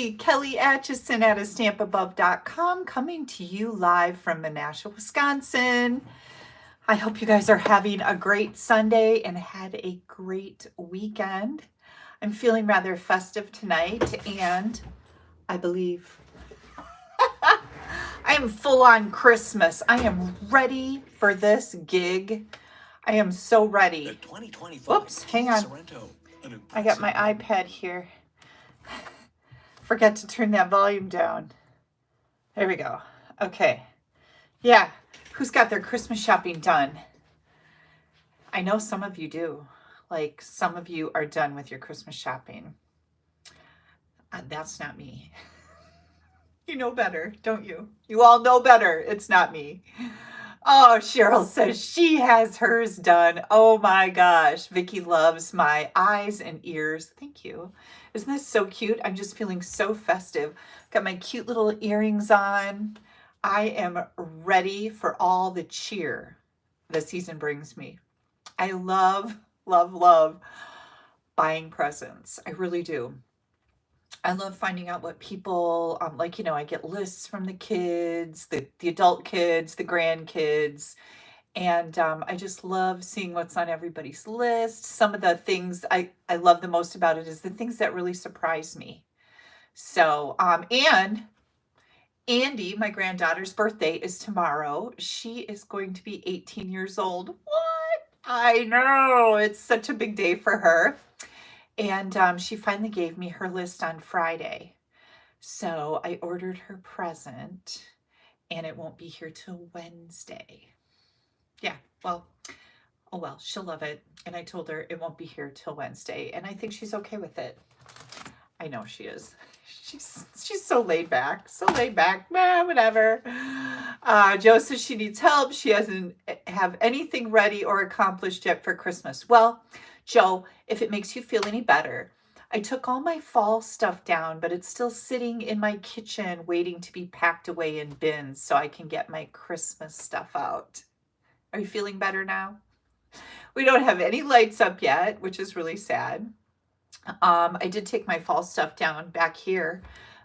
me, Kelly Acheson at AStampAbove.com, coming to you live from Menasha, Wisconsin. I hope you guys are having a great Sunday and had a great weekend. I'm feeling rather festive tonight, and I believe I am full on Christmas. I am ready for this gig. I am so ready. Whoops, hang on. I got my iPad here. Forget to turn that volume down. There we go. Okay. Yeah. Who's got their Christmas shopping done? I know some of you do. Like, some of you are done with your Christmas shopping. That's not me. You know better, don't you? You all know better. It's not me. Oh, Cheryl says she has hers done. Oh my gosh. Vicki loves my eyes and ears. Thank you. Isn't this so cute? I'm just feeling so festive. Got my cute little earrings on. I am ready for all the cheer the season brings me. I love, love, love buying presents. I really do. I love finding out what people, like, I get lists from the kids, the adult kids, the grandkids, and I just love seeing what's on everybody's list. Some of the things I love the most about it is the things that really surprise me. So, and Andy, my granddaughter's birthday is tomorrow. She is going to be 18 years old. What? I know. It's such a big day for her. And she finally gave me her list on Friday. So I ordered her present, and it won't be here till Wednesday. Yeah, well, oh well, she'll love it. And I told her it won't be here till Wednesday, and I think she's okay with it. I know she is. She's so laid back, whatever. Jo says she needs help. She hasn't have anything ready or accomplished yet for Christmas. Well, Jo, if it makes you feel any better, I took all my fall stuff down, but it's still sitting in my kitchen waiting to be packed away in bins so I can get my Christmas stuff out. Are you feeling better now? We don't have any lights up yet, which is really sad. I did take my fall stuff down back here,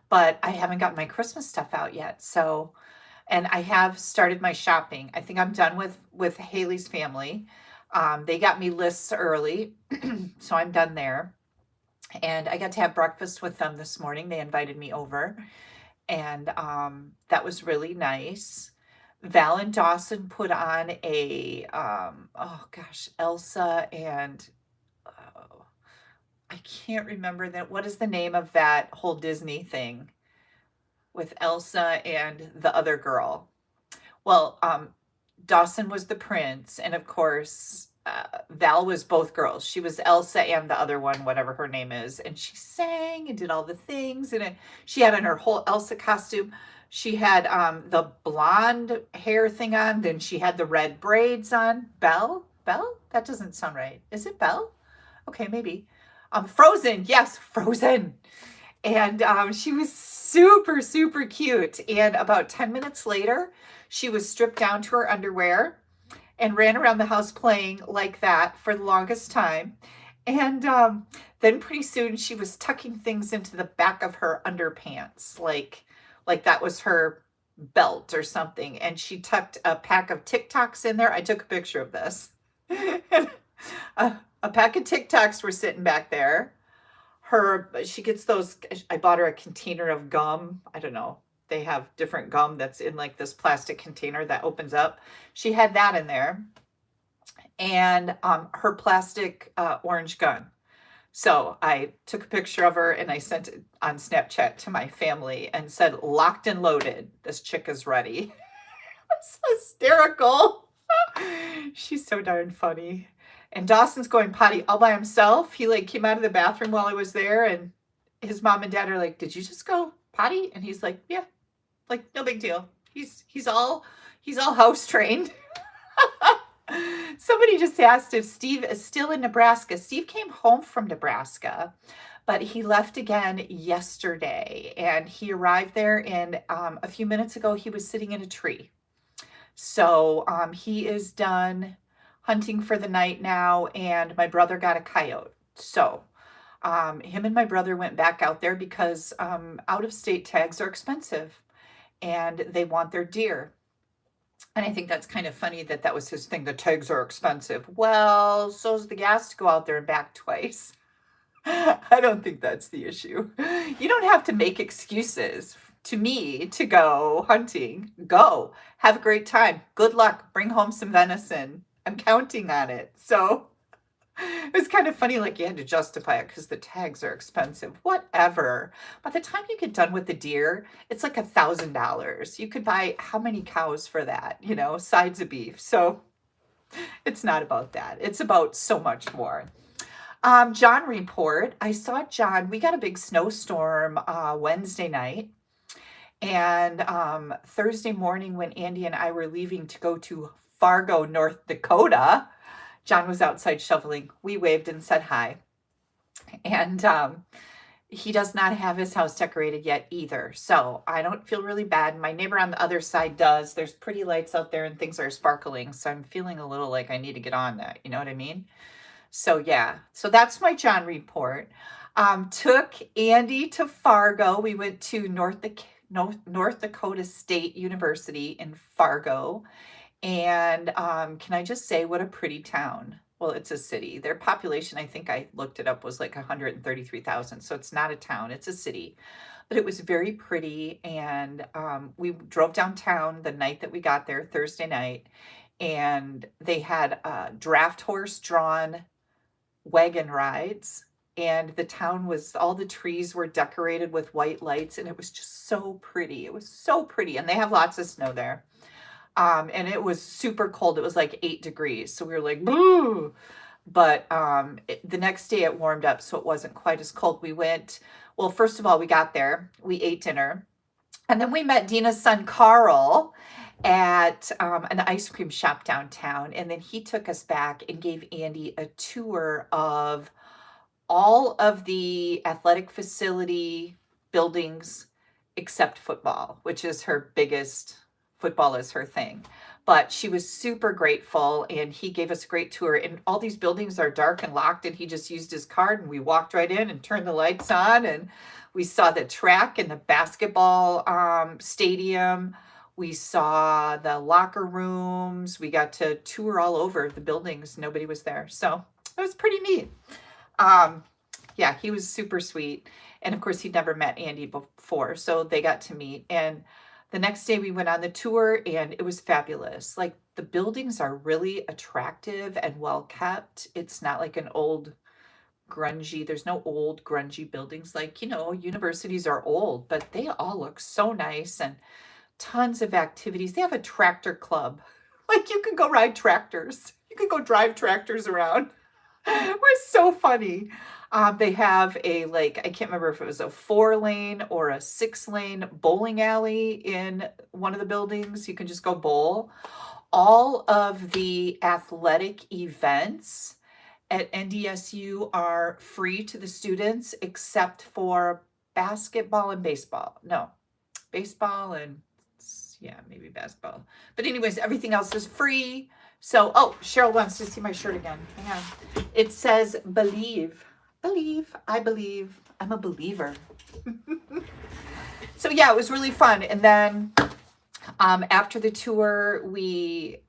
but I haven't gotten my Christmas stuff out yet. So, and I have started my shopping. I think I'm done with Haley's family. They got me lists early, so I'm done there. And I got to have breakfast with them this morning. They invited me over, and that was really nice. Val and Dawson put on a, oh gosh, Elsa and, I can't remember that. What is the name of that whole Disney thing with Elsa and the other girl? Well, Dawson was the prince, and of course, Val was both girls. She was Elsa and the other one, whatever her name is, and she sang and did all the things, and she had on her whole Elsa costume. She had the blonde hair thing on, then she had the red braids on. Belle? That doesn't sound right. Is it Belle? Okay, maybe. Frozen, yes, Frozen. And she was super, super cute. And about 10 minutes later, she was stripped down to her underwear and ran around the house playing like that for the longest time. And then pretty soon she was tucking things into the back of her underpants, like that was her belt or something. And she tucked a pack of Tic Tacs in there. I took a picture of this. A pack of Tic Tacs were sitting back there. She gets those, I bought her a container of gum. I don't know. They have different gum that's in like this plastic container that opens up. She had that in there. And her plastic orange gun. So I took a picture of her and I sent it on Snapchat to my family and said, locked and loaded. This chick is ready. It's hysterical. She's so darn funny. And Dawson's going potty all by himself. He like came out of the bathroom while I was there, and his mom and dad are like, did you just go potty? And he's like, yeah, like no big deal. He's all house trained. Somebody just asked if Steve is still in Nebraska. Steve came home from Nebraska, but he left again yesterday, and he arrived there, and a few minutes ago he was sitting in a tree. So he is done hunting for the night now, and my brother got a coyote. So Him and my brother went back out there because out-of-state tags are expensive and they want their deer. And I think that's kind of funny that that was his thing. The tags are expensive. Well, so's the gas to go out there and back twice. I don't think that's the issue. You don't have to make excuses to me to go hunting. Go. Have a great time. Good luck. Bring home some venison. I'm counting on it. So it was kind of funny, like you had to justify it because the tags are expensive. Whatever. By the time you get done with the deer, it's like $1,000. You could buy how many cows for that, you know, sides of beef. So it's not about that. It's about so much more. John report. I saw John. We got a big snowstorm Wednesday night. And Thursday morning when Andy and I were leaving to go to Fargo, North Dakota, John was outside shoveling. We waved and said hi. And he does not have his house decorated yet either. So I don't feel really bad. My neighbor on the other side does. There's pretty lights out there and things are sparkling. So I'm feeling a little like I need to get on that. You know what I mean? So yeah, so that's my John report. Took Andy to Fargo. We went to North Dakota State University in Fargo. And can I just say what a pretty town? Well, it's a city. Their population, I think I looked it up, was like 133,000. So it's not a town, it's a city. But it was very pretty. And we drove downtown the night that we got there, Thursday night. And they had draft horse drawn wagon rides, and the town was, all the trees were decorated with white lights, and it was just so pretty. It was so pretty, and they have lots of snow there. And it was super cold. It was like 8 degrees, so we were like, boo! But the next day it warmed up, so it wasn't quite as cold. We went, well, first of all, we got there, we ate dinner, and then we met Dina's son, Carl, at an ice cream shop downtown. And then he took us back and gave Andy a tour of all of the athletic facility buildings except football, which is her biggest, football is her thing. But she was super grateful, and he gave us a great tour. And all these buildings are dark and locked, and he just used his card, and we walked right in and turned the lights on, and we saw the track and the basketball stadium. We saw the locker rooms. We got to tour all over the buildings. Nobody was there. So it was pretty neat. Yeah, he was super sweet. And of course, he'd never met Andy before. So they got to meet. And the next day we went on the tour, and it was fabulous. Like, the buildings are really attractive and well kept. It's not like an old grungy, there's no old grungy buildings. Like, you know, universities are old, but they all look so nice, and tons of activities. They have a tractor club. Like, you can go ride tractors. You can go drive tractors around. It was so funny. They have a, like, I can't remember if it was a 4-lane or a 6-lane bowling alley in one of the buildings. You can just go bowl. All of the athletic events at NDSU are free to the students except for basketball and baseball. No, baseball and, yeah, maybe basketball. But anyways, everything else is free. So, oh, Cheryl wants to see my shirt again. Hang on. It says, believe. Believe. I believe. I'm a believer. So, yeah, it was really fun. And then after the tour, we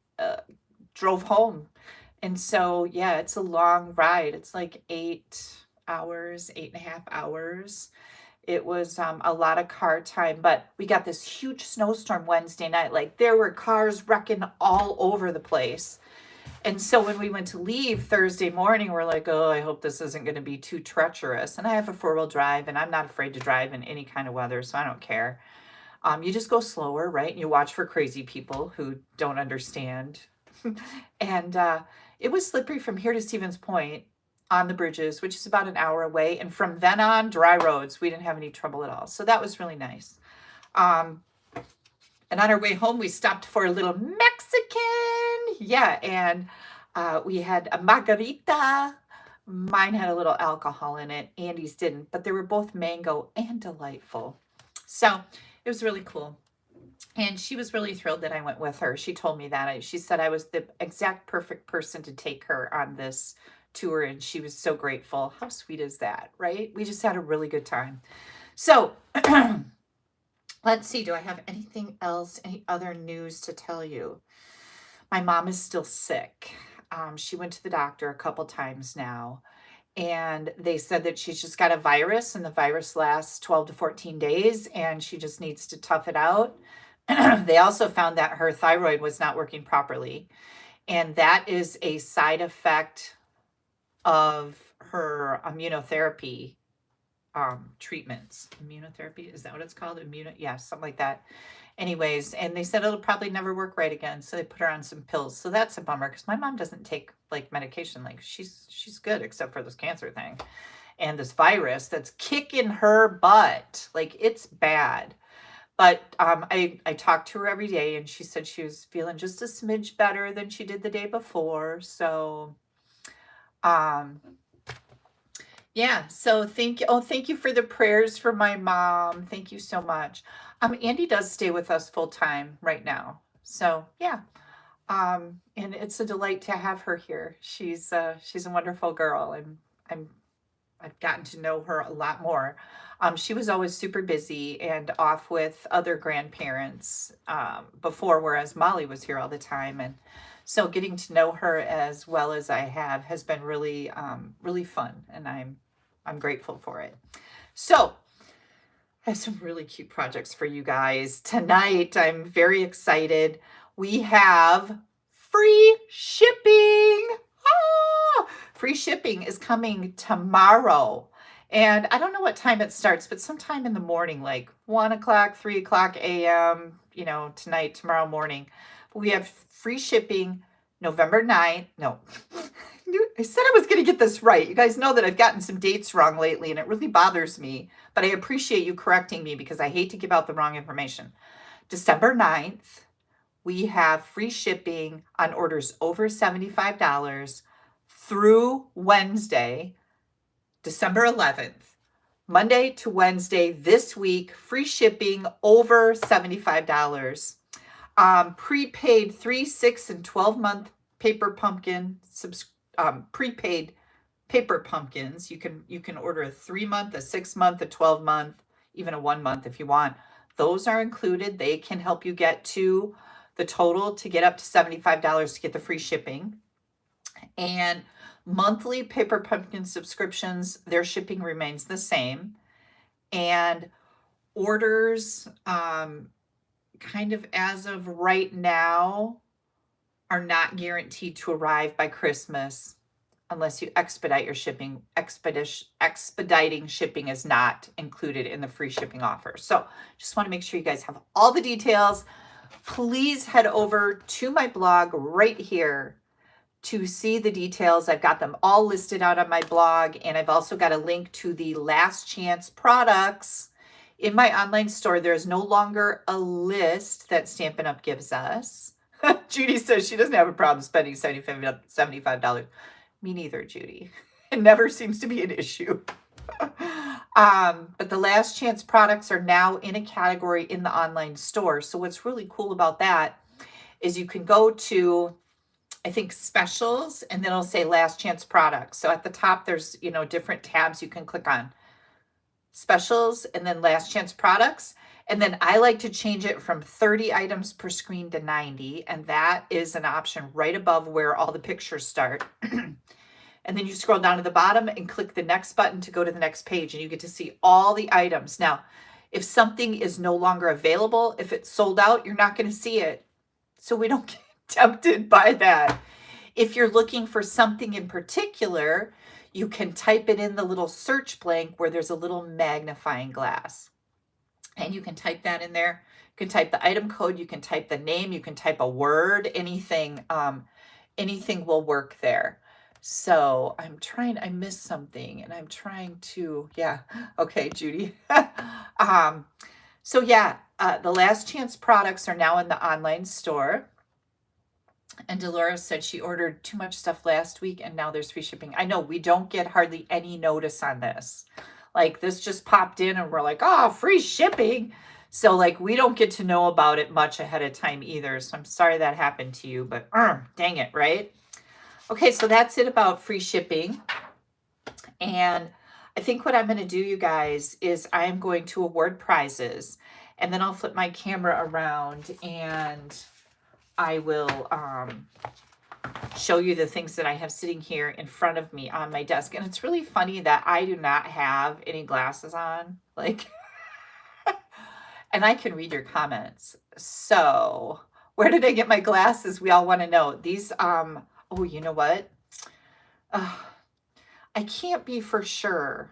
drove home. And so, yeah, it's a long ride. It's like 8 hours, 8.5 hours. It was a lot of car time, but we got this huge snowstorm Wednesday night. Like, there were cars wrecking all over the place. And so when we went to leave Thursday morning, we're like, oh, I hope this isn't going to be too treacherous. And I have a 4-wheel drive, and I'm not afraid to drive in any kind of weather, so I don't care. You just go slower, right? And you watch for crazy people who don't understand. And it was slippery from here to Stevens Point on the bridges, which is about an hour away. And from then on, dry roads. We didn't have any trouble at all. So that was really nice. And on our way home, we stopped for a little Mexican. Yeah, and we had a margarita. Mine had a little alcohol in it. Andy's didn't, but they were both mango and delightful. So it was really cool. And she was really thrilled that I went with her. She told me that. She said I was the exact perfect person to take her on this to her and she was so grateful. How sweet is that, right? We just had a really good time. So let's see, do I have anything else, any other news to tell you? My mom is still sick. She went to the doctor a couple times now, and they said that she's just got a virus, and the virus lasts 12 to 14 days, and she just needs to tough it out. They also found that her thyroid was not working properly, and that is a side effect of her immunotherapy treatments. Immunotherapy, is that what it's called? Yeah, something like that. Anyways, and they said it'll probably never work right again, so they put her on some pills. So that's a bummer because my mom doesn't take like medication. Like she's good except for this cancer thing and this virus that's kicking her butt. Like it's bad. But I talked to her every day, and she said she was feeling just a smidge better than she did the day before. So yeah, so thank you. Oh, thank you for the prayers for my mom. Thank you so much. Andy does stay with us full time right now. So yeah. And it's a delight to have her here. She's a wonderful girl, and I've gotten to know her a lot more. She was always super busy and off with other grandparents before, whereas Molly was here all the time. And so getting to know her as well as I have has been really, really fun, and I'm grateful for it. So I have some really cute projects for you guys tonight. I'm very excited. We have free shipping. Free shipping is coming tomorrow. And I don't know what time it starts, but sometime in the morning, like 1 o'clock, 3 o'clock a.m., tonight, tomorrow morning. We have free shipping November 9th. No, I said I was going to get this right. You guys know that I've gotten some dates wrong lately, and it really bothers me. But I appreciate you correcting me because I hate to give out the wrong information. December 9th, we have free shipping on orders over $75 through Wednesday, December 11th. Monday to Wednesday this week, free shipping over $75. Prepaid 3, 6, and 12-month paper pumpkin prepaid paper pumpkins. You can order a 3-month, a 6-month, a 12-month, even a 1-month if you want. Those are included. They can help you get to the total to get up to $75 to get the free shipping. And monthly paper pumpkin subscriptions, their shipping remains the same. And orders, kind of as of right now, are not guaranteed to arrive by Christmas unless you expedite your shipping. Expediting shipping is not included in the free shipping offer. So just want to make sure you guys have all the details. Please head over to my blog right here to see the details. I've got them all listed out on my blog, and I've also got a link to the last chance products in my online store. There's no longer a list that Stampin' Up! Gives us. Judy says she doesn't have a problem spending $75. Me neither, Judy. It never seems to be an issue. But the last chance products are now in a category in the online store. So what's really cool about that is you can go to, I think, specials, and then it'll say last chance products. So at the top, there's, different tabs you can click on. Specials and then last chance products. And then I like to change it from 30 items per screen to 90. And that is an option right above where all the pictures start. And then you scroll down to the bottom and click the next button to go to the next page, and you get to see all the items. Now, if something is no longer available, if it's sold out, you're not going to see it. So we don't get tempted by that. If you're looking for something in particular, you can type it in the little search blank where there's a little magnifying glass. And you can type that in there. You can type the item code, you can type the name, you can type a word, anything will work there. So I missed something, and I'm trying to, yeah. Okay, Judy. So yeah, the last chance products are now in the online store. And Dolores said she ordered too much stuff last week, and now there's free shipping. I know we don't get hardly any notice on this. Like, this just popped in and we're like, oh, free shipping. So like, we don't get to know about it much ahead of time either. So I'm sorry that happened to you, but dang it, right? Okay, so that's it about free shipping. And I think what I'm going to do, you guys, is I'm going to award prizes. And then I'll flip my camera around and I will show you the things that I have sitting here in front of me on my desk. And it's really funny that I do not have any glasses on. Like, and I can read your comments. So where did I get my glasses? We all want to know. These, oh, you know what? I can't be for sure.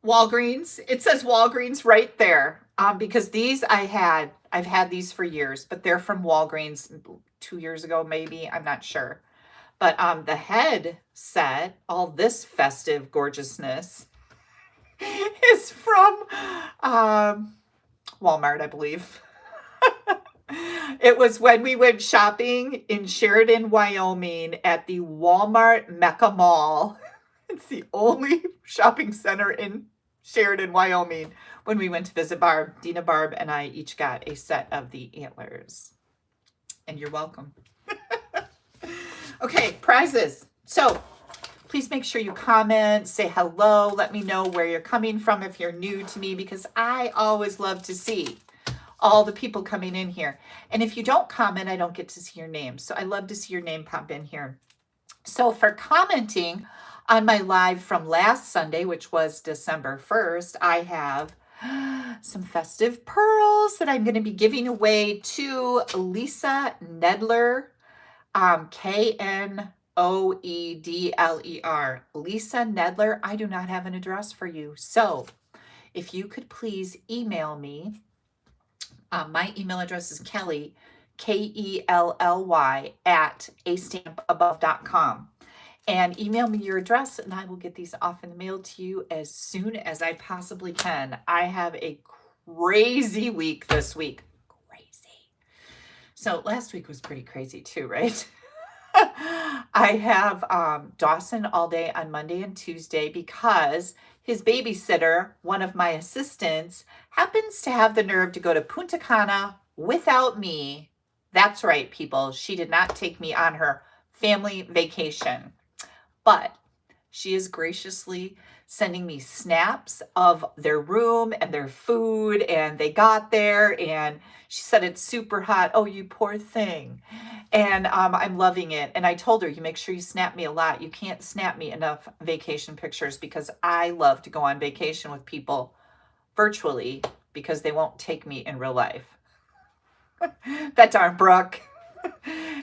Walgreens. It says Walgreens right there. Because these I've had these for years, but they're from Walgreens 2 years ago, maybe. I'm not sure. But the head set, all this festive gorgeousness, is from Walmart, I believe. It was when we went shopping in Sheridan, Wyoming at the Walmart Mecca Mall. It's the only shopping center in Sheridan, Wyoming. When we went to visit Barb, Dina, Barb, and I each got a set of the antlers. And you're welcome. Okay, prizes. So please make sure you comment, say hello, let me know where you're coming from if you're new to me, because I always love to see all the people coming in here. And if you don't comment, I don't get to see your name. So I love to see your name pop in here. So for commenting on my live from last Sunday, which was December 1st, I have some festive pearls that I'm going to be giving away to Lisa Nedler, Knoedler. Lisa Nedler, I do not have an address for you. So if you could please email me. My email address is Kelly, Kelly, at AStampAbove.com. And email me your address and I will get these off in the mail to you as soon as I possibly can. I have a crazy week this week. Crazy. So last week was pretty crazy too, right? I have Dawson all day on Monday and Tuesday because his babysitter, one of my assistants, happens to have the nerve to go to Punta Cana without me. That's right, people. She did not take me on her family vacation, but she is graciously sending me snaps of their room and their food, and they got there and she said it's super hot. Oh, you poor thing. And I'm loving it. And I told her, you make sure you snap me a lot. You can't snap me enough vacation pictures because I love to go on vacation with people virtually because they won't take me in real life. That darn Brooke.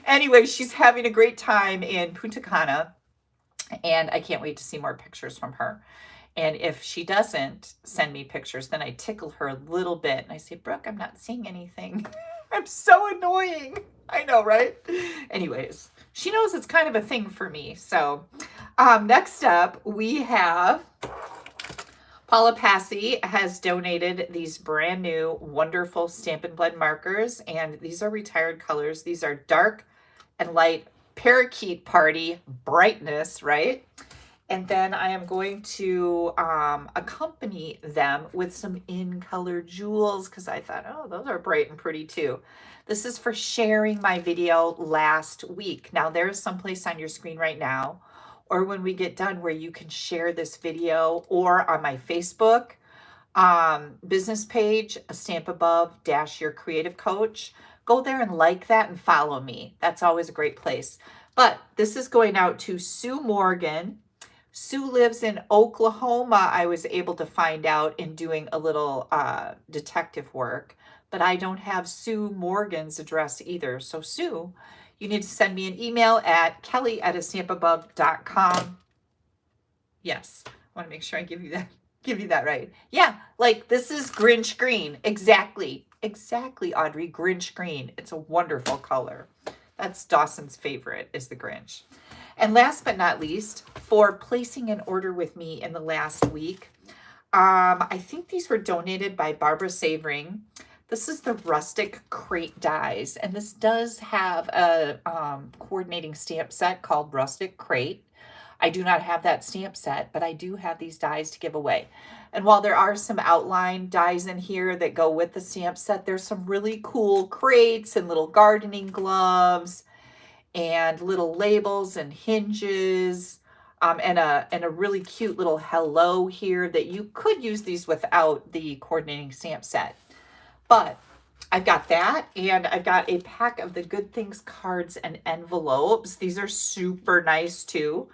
Anyway, she's having a great time in Punta Cana. And I can't wait to see more pictures from her. And if she doesn't send me pictures, then I tickle her a little bit. And I say, Brooke, I'm not seeing anything. I'm so annoying. I know, right? Anyways, she knows it's kind of a thing for me. So next up, we have Paula Passy has donated these brand new, wonderful Stampin' Blend markers. And these are retired colors. These are dark and light parakeet party brightness, right? And then I am going to accompany them with some in-color jewels because I thought, oh, those are bright and pretty too. This is for sharing my video last week. Now there's someplace on your screen right now, or when we get done, where you can share this video, or on my Facebook business page, AStampAbove - your creative coach. Go there and like that and follow me. That's always a great place. But this is going out to Sue Morgan. Sue lives in Oklahoma, I was able to find out in doing a little detective work. But I don't have Sue Morgan's address either. So Sue, you need to send me an email at kelly@AStampAbove.com. Yes, I want to make sure I give you that right. Yeah, like this is Grinch green. Exactly, Audrey, Grinch green. It's a wonderful color. That's Dawson's favorite, is the Grinch. And last but not least, for placing an order with me in the last week, I think these were donated by Barbara Savering. This is the Rustic Crate Dies, and this does have a coordinating stamp set called Rustic Crate. I do not have that stamp set, but I do have these dies to give away. And while there are some outline dies in here that go with the stamp set, there's some really cool crates and little gardening gloves. and little labels and hinges, and a really cute little hello here that you could use these without the coordinating stamp set. But I've got that, and I've got a pack of the Good Things cards and envelopes. These are super nice too.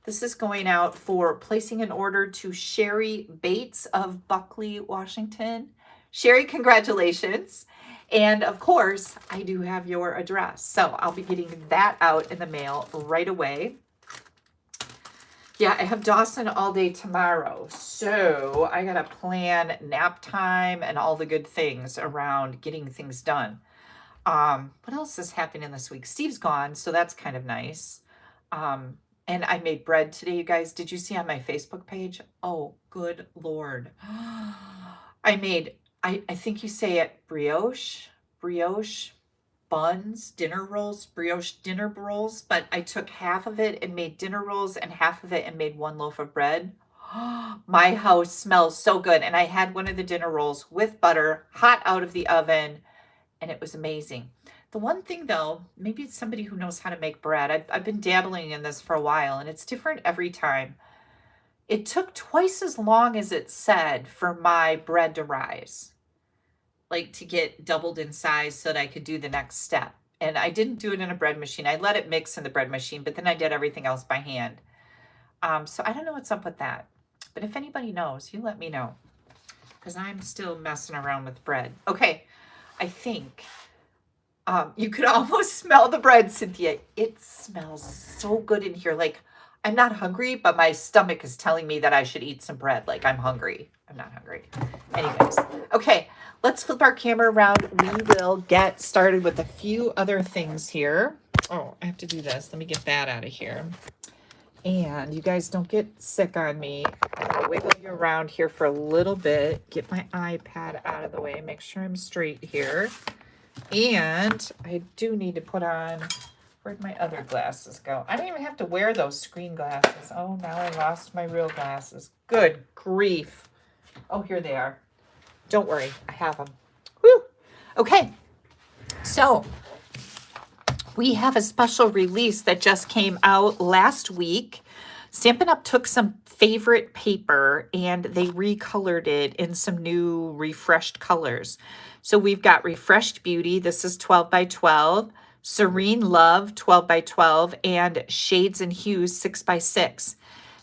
This is going out for placing an order to Sherry Bates of Buckley, Washington. Sherry, congratulations. And of course, I do have your address. So I'll be getting that out in the mail right away. Yeah, I have Dawson all day tomorrow. So I got to plan nap time and all the good things around getting things done. What else is happening this week? Steve's gone, so that's kind of nice. And I made bread today, you guys. Did you see on my Facebook page? Oh, good Lord. I made, I think you say it, brioche buns, dinner rolls, brioche dinner rolls, but I took half of it and made dinner rolls and half of it and made one loaf of bread. My house smells so good. And I had one of the dinner rolls with butter, hot out of the oven, and it was amazing. The one thing though, maybe it's somebody who knows how to make bread. I've been dabbling in this for a while, and it's different every time. It took twice as long as it said for my bread to rise, like to get doubled in size so that I could do the next step. And I didn't do it in a bread machine. I let it mix in the bread machine, but then I did everything else by hand. So I don't know what's up with that. But if anybody knows, you let me know, because I'm still messing around with bread. Okay, I think you could almost smell the bread, Cynthia. It smells so good in here. Like, I'm not hungry, but my stomach is telling me that I should eat some bread. Like, I'm hungry. I'm not hungry. Anyways, okay, let's flip our camera around. We will get started with a few other things here. Oh, I have to do this. Let me get that out of here. And you guys don't get sick on me. I'll wiggle you around here for a little bit. Get my iPad out of the way. Make sure I'm straight here. And I do need to put on, where'd my other glasses go? I don't even have to wear those screen glasses. Oh, now I lost my real glasses. Good grief. Oh, here they are. Don't worry, I have them. Woo! Okay, so we have a special release that just came out last week. Stampin' Up! Took some favorite paper and they recolored it in some new refreshed colors. So we've got Refreshed Beauty, this is 12 by 12, Serene Love, 12 by 12, and Shades and Hues, 6 by 6.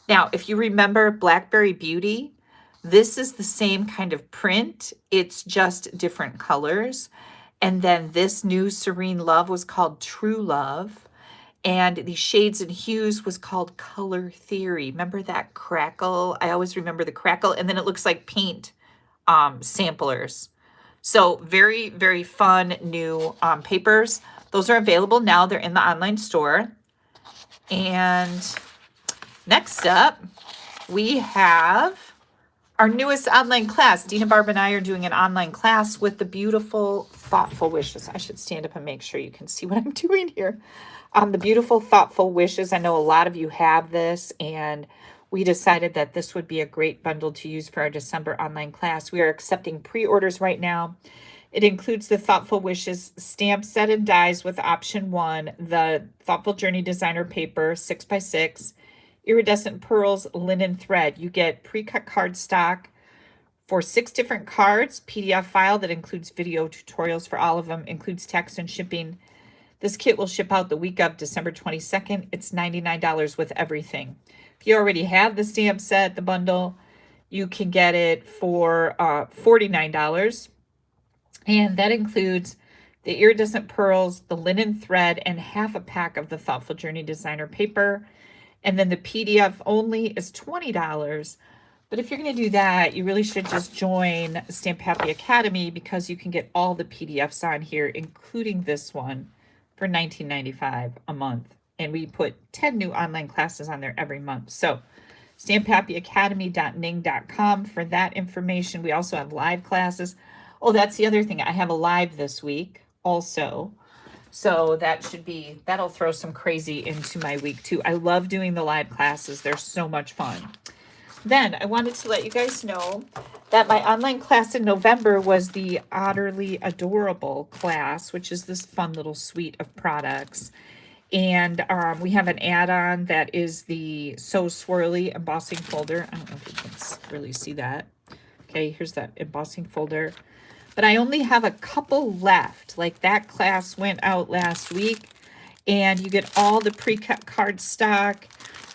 Now, if you remember Blackberry Beauty, this is the same kind of print. It's just different colors. And then this new Serene Love was called True Love. And the Shades and Hues was called Color Theory. Remember that crackle? I always remember the crackle. And then it looks like paint samplers. So very, very fun new papers. Those are available now. They're in the online store. And next up, we have our newest online class. Dina, Barb, and I are doing an online class with the beautiful Thoughtful Wishes. I should stand up and make sure you can see what I'm doing here. The beautiful Thoughtful Wishes. I know a lot of you have this, and we decided that this would be a great bundle to use for our December online class. We are accepting pre-orders right now. It includes the Thoughtful Wishes stamp set and dies with option 1, the Thoughtful Journey Designer paper, 6 by 6, Iridescent Pearls linen thread. You get pre-cut cardstock for 6 different cards, PDF file that includes video tutorials for all of them, includes text and shipping. This kit will ship out the week of December 22nd. It's $99 with everything. If you already have the stamp set, the bundle, you can get it for $49. And that includes the Iridescent Pearls, the linen thread, and half a pack of the Thoughtful Journey Designer paper. And then the PDF only is $20. But if you're going to do that, you really should just join Stamp Happy Academy, because you can get all the PDFs on here, including this one, for $19.95 a month. And we put 10 new online classes on there every month. So stamphappyacademy.ning.com for that information. We also have live classes. Oh, that's the other thing. I have a live this week also. So that'll throw some crazy into my week too. I love doing the live classes. They're so much fun. Then I wanted to let you guys know that my online class in November was the Utterly Adorable class, which is this fun little suite of products. And we have an add-on that is the So Swirly embossing folder. I don't know if you can really see that. Okay, here's that embossing folder. But I only have a couple left. Like that class went out last week, and you get all the pre-cut cardstock,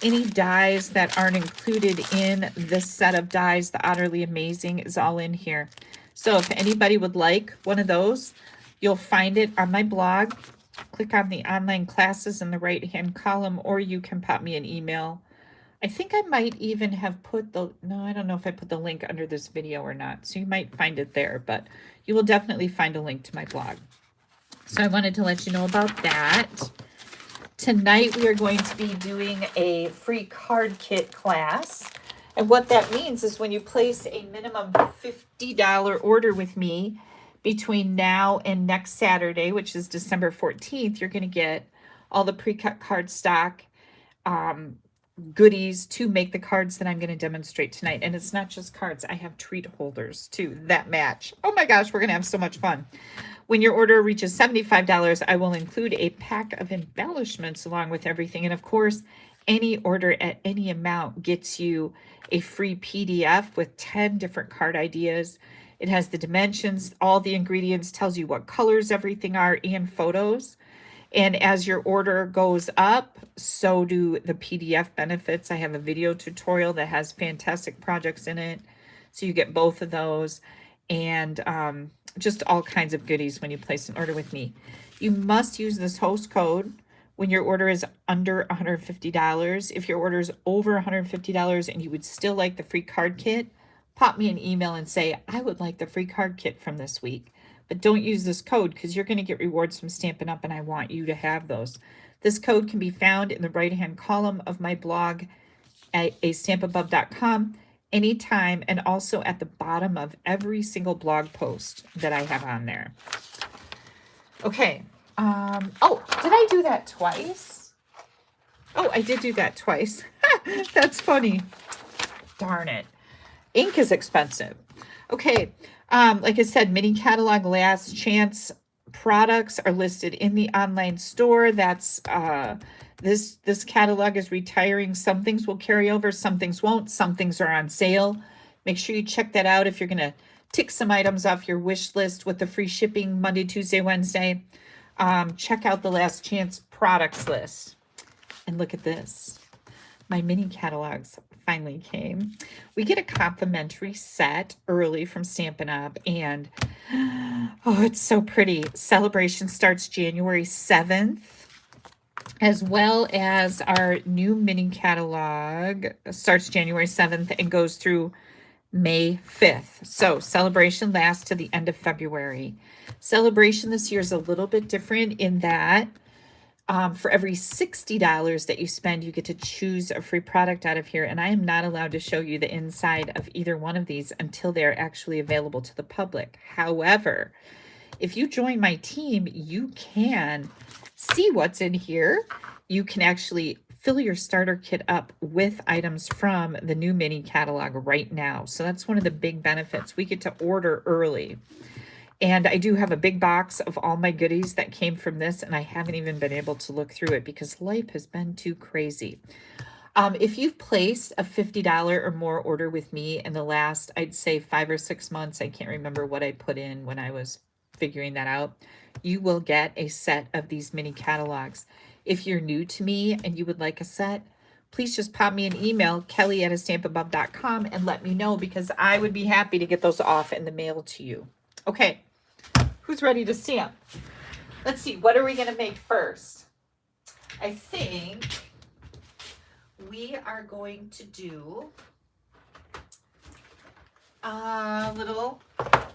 any dies that aren't included in this set of dies. The Utterly Amazing is all in here. So if anybody would like one of those, you'll find it on my blog. Click on the online classes in the right-hand column, or you can pop me an email. I think I might even have put the, no, I don't know if I put the link under this video or not. So you might find it there, but you will definitely find a link to my blog. So I wanted to let you know about that. Tonight we are going to be doing a free card kit class. And what that means is when you place a minimum $50 order with me between now and next Saturday, which is December 14th, you're going to get all the pre-cut cardstock goodies to make the cards that I'm going to demonstrate tonight. And it's not just cards. I have treat holders too that match. Oh my gosh, we're going to have so much fun. When your order reaches $75, I will include a pack of embellishments along with everything. And of course, any order at any amount gets you a free PDF with 10 different card ideas. It has the dimensions, all the ingredients, tells you what colors everything are, and photos. And as your order goes up, so do the PDF benefits. I have a video tutorial that has fantastic projects in it. So you get both of those, and just all kinds of goodies when you place an order with me. You must use this host code when your order is under $150. If your order is over $150 and you would still like the free card kit, pop me an email and say, I would like the free card kit from this week. But don't use this code because you're going to get rewards from Stampin' Up! And I want you to have those. This code can be found in the right-hand column of my blog at AStampAbove.com anytime, and also at the bottom of every single blog post that I have on there. Okay. Oh, did I do that twice? Oh, I did do that twice. That's funny. Darn it. Ink is expensive. Okay. Like I said, mini catalog last chance products are listed in the online store. That's this catalog is retiring. Some things will carry over, some things won't. Some things are on sale. Make sure you check that out if you're going to tick some items off your wish list with the free shipping Monday, Tuesday, Wednesday. Check out the last chance products list. And look at this. My mini catalogs finally came. We get a complimentary set early from Stampin' Up! And oh, it's so pretty. Celebration starts January 7th, as well as our new mini catalog starts January 7th and goes through May 5th. So Celebration lasts to the end of February. Celebration this year is a little bit different in that for every $60 that you spend, you get to choose a free product out of here. And I am not allowed to show you the inside of either one of these until they're actually available to the public. However, if you join my team, you can see what's in here. You can actually fill your starter kit up with items from the new mini catalog right now. So that's one of the big benefits. We get to order early. And I do have a big box of all my goodies that came from this, and I haven't even been able to look through it because life has been too crazy. If you've placed a $50 or more order with me in the last, I'd say 5 or 6 months, I can't remember what I put in when I was figuring that out, you will get a set of these mini catalogs. If you're new to me and you would like a set, please just pop me an email, kelly@AStampAbove.com, and let me know because I would be happy to get those off in the mail to you. Okay. Who's ready to stamp? Let's see, what are we going to make first? I think we are going to do a little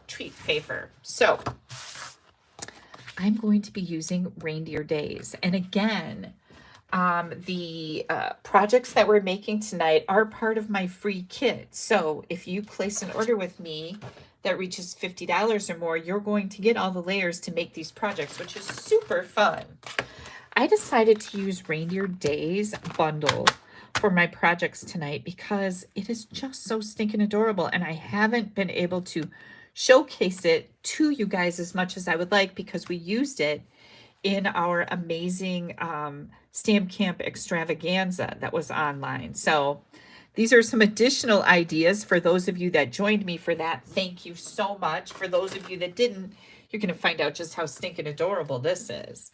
treat paper. So I'm going to be using Reindeer Days. And again, the projects that we're making tonight are part of my free kit. So if you place an order with me that reaches $50 or more, you're going to get all the layers to make these projects, which is super fun. I decided to use Reindeer Days bundle for my projects tonight because it is just so stinking adorable, and I haven't been able to showcase it to you guys as much as I would like because we used it in our amazing Stamp Camp extravaganza that was online. So these are some additional ideas for those of you that joined me for that. Thank you so much. For those of you that didn't, you're going to find out just how stinking adorable this is.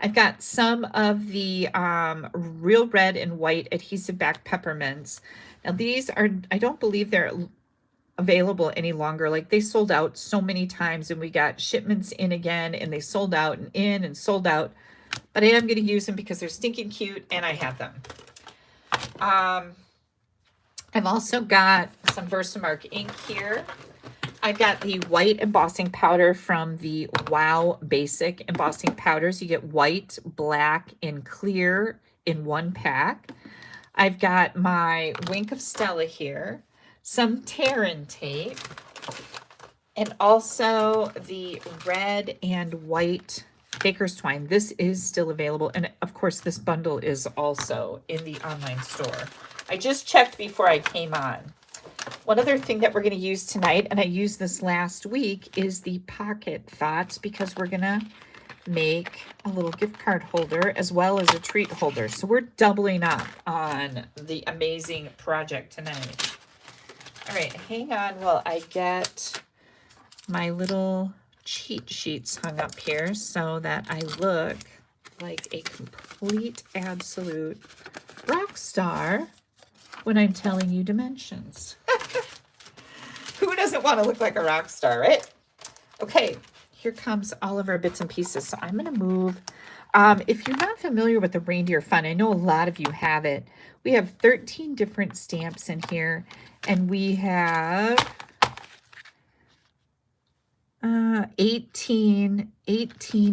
I've got some of the real red and white adhesive back peppermints. Now these are, I don't believe they're available any longer. Like they sold out so many times and we got shipments in again and they sold out and in and sold out. But I am going to use them because they're stinking cute and I have them. I've also got some Versamark ink here. I've got the white embossing powder from the Wow Basic embossing powders. You get white, black, and clear in one pack. I've got my Wink of Stella here, some Terran tape, and also the red and white Baker's Twine. This is still available. And of course, this bundle is also in the online store. I just checked before I came on. One other thing that we're going to use tonight, and I used this last week, is the pocket thoughts, because we're going to make a little gift card holder as well as a treat holder. So we're doubling up on the amazing project tonight. All right, hang on while I get my little cheat sheets hung up here so that I look like a complete, absolute rock star when I'm telling you dimensions. Who doesn't want to look like a rock star, right? Okay, here comes all of our bits and pieces. So I'm going to move. If you're not familiar with the Reindeer Fun, I know a lot of you have it. We have 13 different stamps in here, and we have 18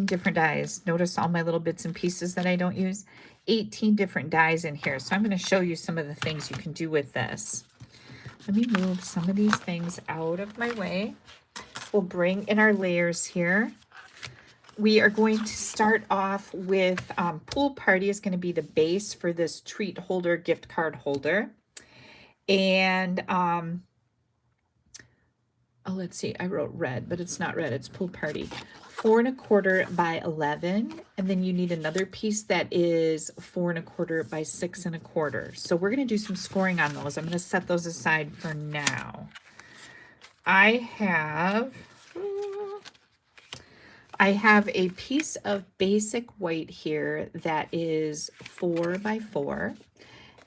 different dies. Notice all my little bits and pieces that I don't use. 18 different dies in here. So I'm going to show you some of the things you can do with this. Let me move some of these things out of my way. We'll bring in our layers here. We are going to start off with Pool Party is going to be the base for this treat holder, gift card holder. And oh, let's see, I wrote red, but it's not red, it's Pool Party. 4 1/4 by 11, and then you need another piece that is 4 1/4 by 6 1/4. So we're going to do some scoring on those. I'm going to set those aside for now. I have a piece of basic white here that is 4 by 4.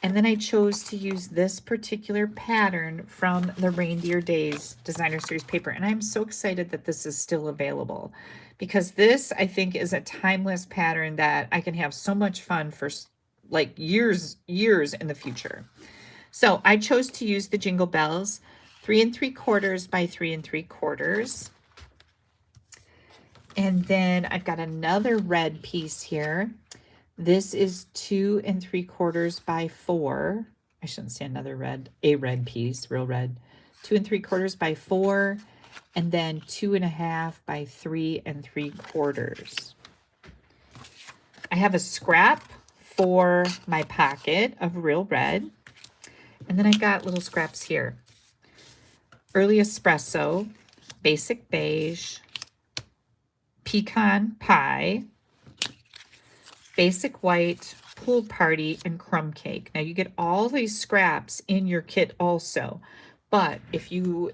And then I chose to use this particular pattern from the Reindeer Days Designer Series paper. And I'm so excited that this is still available, because this, I think, is a timeless pattern that I can have so much fun for like years in the future. So I chose to use the Jingle Bells, 3 3/4 by 3 3/4. And then I've got another red piece here. This is 2 3/4 by 4. I shouldn't say another red, a red piece, real red. 2 3/4 by 4, and then 2 1/2 by 3 3/4. I have a scrap for my pocket of real red. And then I got little scraps here. Early Espresso, Basic Beige, Pecan Pie, Basic White, Pool Party, and Crumb Cake. Now you get all these scraps in your kit also, but if you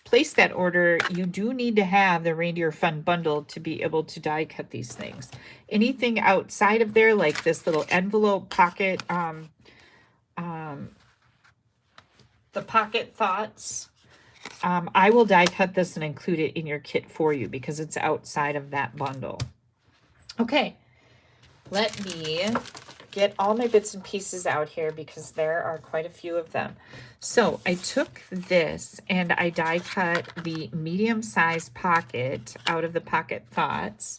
place that order, you do need to have the Reindeer Fun bundle to be able to die cut these things. Anything outside of there, like this little envelope pocket, the pocket thoughts, I will die cut this and include it in your kit for you because it's outside of that bundle. Okay, let me get all my bits and pieces out here because there are quite a few of them. So I took this and I die cut the medium sized pocket out of the pocket thoughts,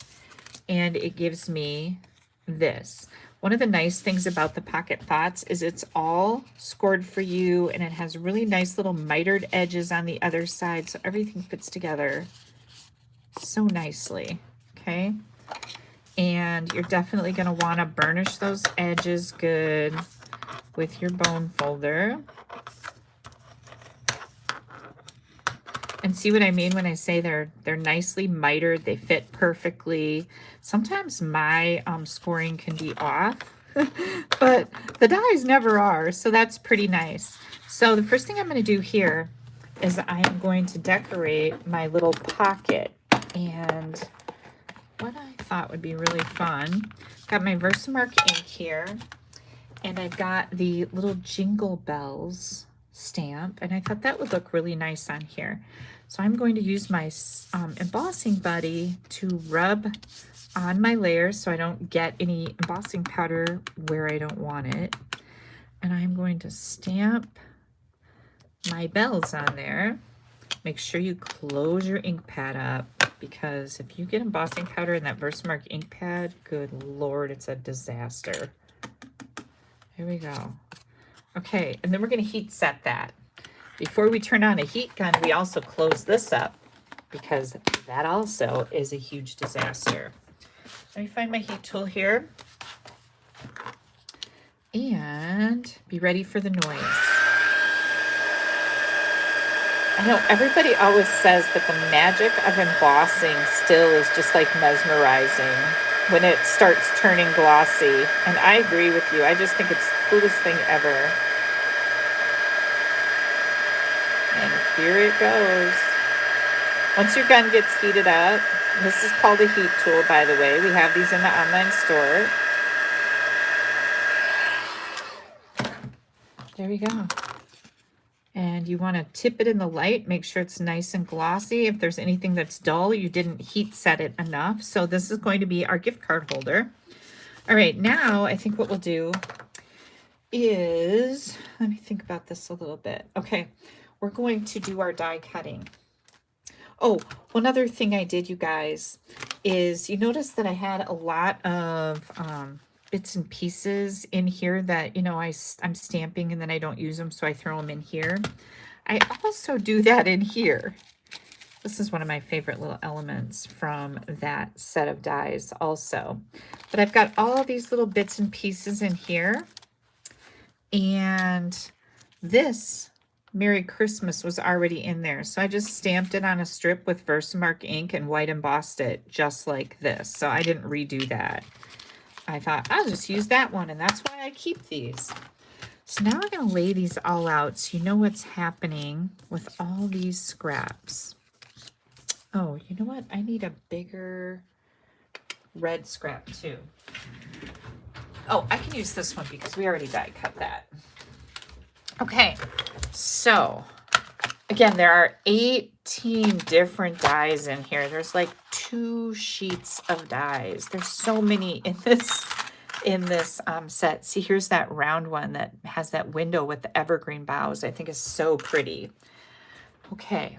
and it gives me this. One of the nice things about the pocket thoughts is it's all scored for you, and it has really nice little mitered edges on the other side, so everything fits together so nicely. Okay, and you're definitely going to want to burnish those edges good with your bone folder. And see what I mean when I say they're nicely mitered, they fit perfectly. Sometimes my scoring can be off, but the dies never are, so that's pretty nice. So the first thing I'm going to do here is I am going to decorate my little pocket. And what I thought would be really fun, got my Versamark ink here, and I've got the little Jingle Bells stamp, and I thought that would look really nice on here. So I'm going to use my embossing buddy to rub on my layers so I don't get any embossing powder where I don't want it. And I'm going to stamp my bells on there. Make sure you close your ink pad up, because if you get embossing powder in that Versamark ink pad, good Lord, it's a disaster. Here we go. Okay, and then we're going to heat set that. Before we turn on a heat gun, we also close this up, because that also is a huge disaster. Let me find my heat tool here. And be ready for the noise. I know everybody always says that the magic of embossing still is just like mesmerizing when it starts turning glossy. And I agree with you. I just think it's the coolest thing ever. And here it goes. Once your gun gets heated up, this is called a heat tool, by the way. We have these in the online store. There we go. And you want to tip it in the light, make sure it's nice and glossy. If there's anything that's dull, you didn't heat set it enough. So this is going to be our gift card holder. All right, now I think what we'll do is, let me think about this a little bit. Okay, we're going to do our die cutting. Oh, one other thing I did, you guys, is you notice that I had a lot of bits and pieces in here that, you know, I'm stamping and then I don't use them, so I throw them in here. I also do that in here. This is one of my favorite little elements from that set of dies also. But I've got all these little bits and pieces in here. And this Merry Christmas was already in there. So I just stamped it on a strip with Versamark ink and white embossed it just like this. So I didn't redo that. I thought I'll just use that one, and that's why I keep these. So now I'm going to lay these all out so you know what's happening with all these scraps. Oh, you know what? I need a bigger red scrap too. Oh, I can use this one because we already die cut that. Okay, so again, there are 18 different dies in here. There's like 2 sheets of dies. There's so many in this set. See, here's that round one that has that window with the evergreen boughs. I think is so pretty. Okay,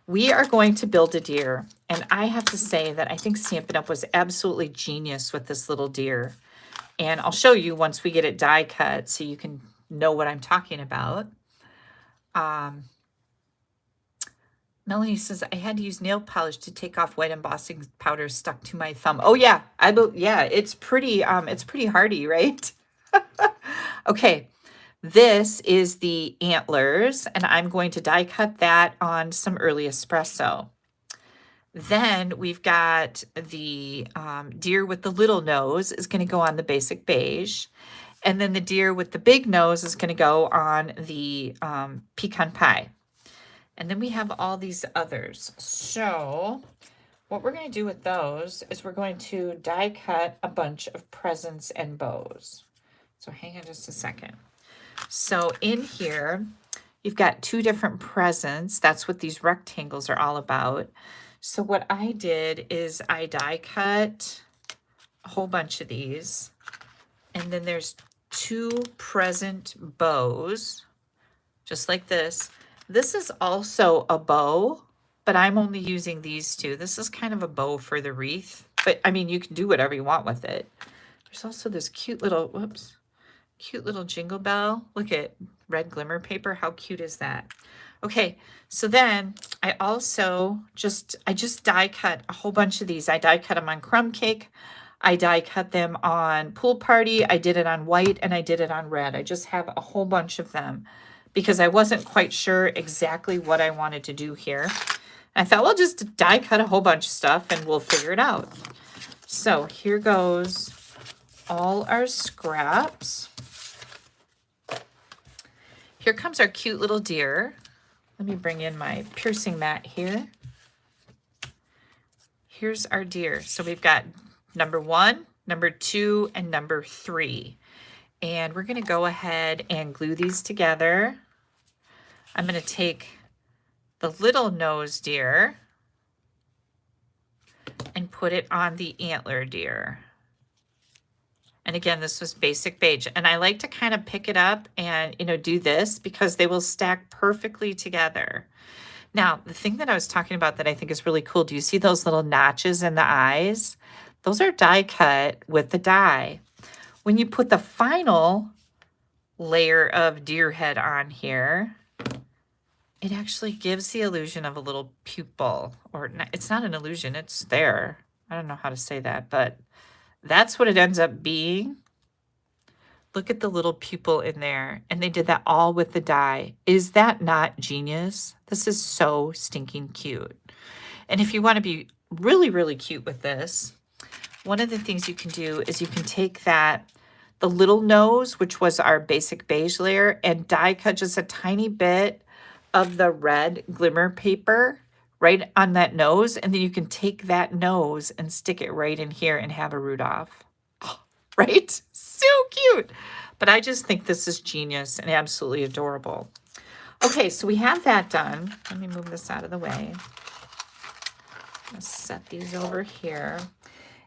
we are going to build a deer. And I have to say that I think Stampin' Up! Was absolutely genius with this little deer. And I'll show you once we get it die cut so you can know what I'm talking about. Melanie says, I had to use nail polish to take off white embossing powder stuck to my thumb. Oh yeah, yeah, it's pretty hardy, right? Okay, this is the antlers, and I'm going to die cut that on some early espresso. Then we've got the deer with the little nose is going to go on the basic beige. And then the deer with the big nose is going to go on the pecan pie. And then we have all these others. So what we're going to do with those is we're going to die cut a bunch of presents and bows. So hang on just a second. So in here, you've got 2 different presents. That's what these rectangles are all about. So what I did is I die cut a whole bunch of these. And then there's 2 present bows, just like this. This is also a bow, but I'm only using these 2. This is kind of a bow for the wreath, but I mean, you can do whatever you want with it. There's also this cute little, cute little jingle bell. Look at red glimmer paper. How cute is that? Okay, so then I also just die cut a whole bunch of these. I die cut them on crumb cake. I die cut them on pool party. I did it on white and I did it on red. I just have a whole bunch of them because I wasn't quite sure exactly what I wanted to do here. I thought we'll just die cut a whole bunch of stuff and we'll figure it out. So here goes all our scraps. Here comes our cute little deer. Let me bring in my piercing mat here. Here's our deer. So we've got number 1, number 2, and number 3. And we're going to go ahead and glue these together. I'm going to take the little nose deer and put it on the antler deer. And again, this was basic beige. And I like to kind of pick it up and, do this because they will stack perfectly together. Now, the thing that I was talking about that I think is really cool, do you see those little notches in the eyes? Those are die cut with the die. When you put the final layer of deer head on here, it actually gives the illusion of a little pupil. Or it's not an illusion, it's there. I don't know how to say that, but that's what it ends up being. Look at the little pupil in there. And they did that all with the die. Is that not genius? This is so stinking cute. And if you want to be really, really cute with this, one of the things you can do is you can take the little nose, which was our basic beige layer, and die cut just a tiny bit of the red glimmer paper right on that nose. And then you can take that nose and stick it right in here and have a Rudolph. Right? So cute. But I just think this is genius and absolutely adorable. Okay, so we have that done. Let me move this out of the way. Let's set these over here.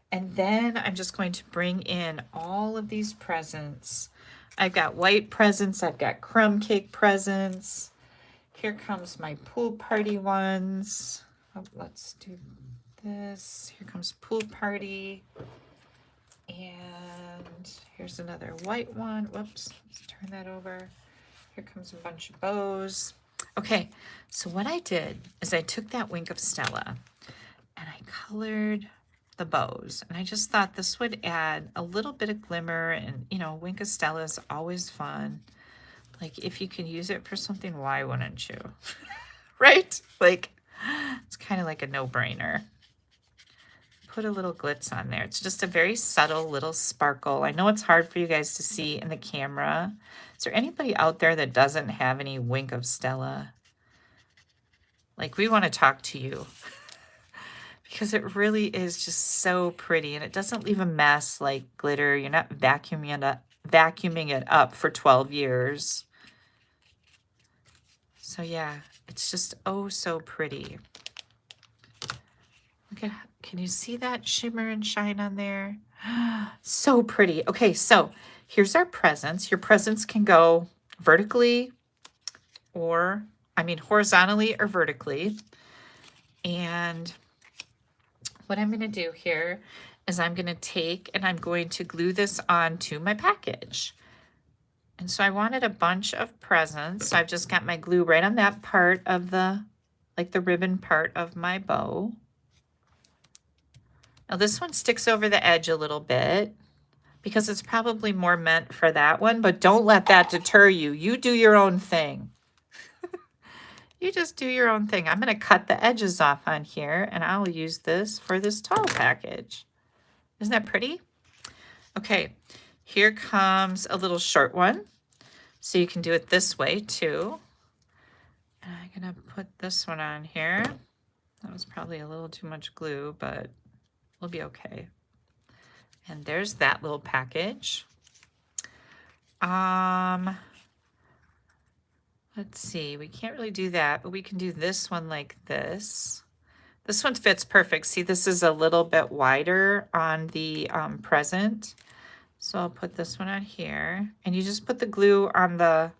And then I'm just going to bring in all of these presents. I've got white presents. I've got crumb cake presents. Here comes my pool party ones. Oh, let's do this. Here comes pool party. And here's another white one. Whoops, let's turn that over. Here comes a bunch of bows. Okay, so what I did is I took that Wink of Stella and I colored the bows. And I just thought this would add a little bit of glimmer. And, Wink of Stella is always fun. Like, if you can use it for something, why wouldn't you? Right? Like, it's kind of like a no-brainer. Put a little glitz on there. It's just a very subtle little sparkle. I know it's hard for you guys to see in the camera. Is there anybody out there that doesn't have any Wink of Stella? Like, we want to talk to you because it really is just so pretty and it doesn't leave a mess like glitter. You're not vacuuming it up for 12 years. So yeah, it's just oh so pretty. Look at, can you see that shimmer and shine on there? So pretty. Okay, so here's our presents. Your presents can go vertically or, horizontally or vertically. And what I'm going to do here is I'm going to take and I'm going to glue this onto my package. And so I wanted a bunch of presents. So I've just got my glue right on that part of the ribbon part of my bow. Now this one sticks over the edge a little bit because it's probably more meant for that one, but don't let that deter you. You do your own thing. You just do your own thing. I'm going to cut the edges off on here and I'll use this for this tall package. Isn't that pretty? Okay, here comes a little short one. So you can do it this way too. And I'm going to put this one on here. That was probably a little too much glue, but we'll be okay. And there's that little package. Let's see, we can't really do that, but we can do this one like this. This one fits perfect. See, this is a little bit wider on the present. So I'll put this one on here. And you just put the glue on the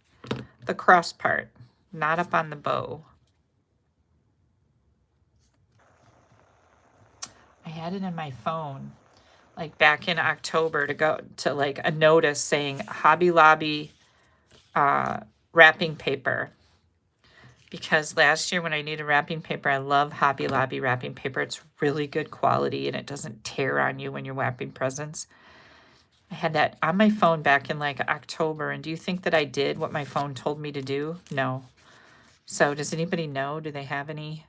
cross part, not up on the bow. I had it in my phone, like back in October, to go to like a notice saying Hobby Lobby wrapping paper, because last year when I needed wrapping paper, I love Hobby Lobby wrapping paper. It's really good quality and it doesn't tear on you when you're wrapping presents. I had that on my phone back in like October, and do you think that I did what my phone told me to do? No. So does anybody know? Do they have any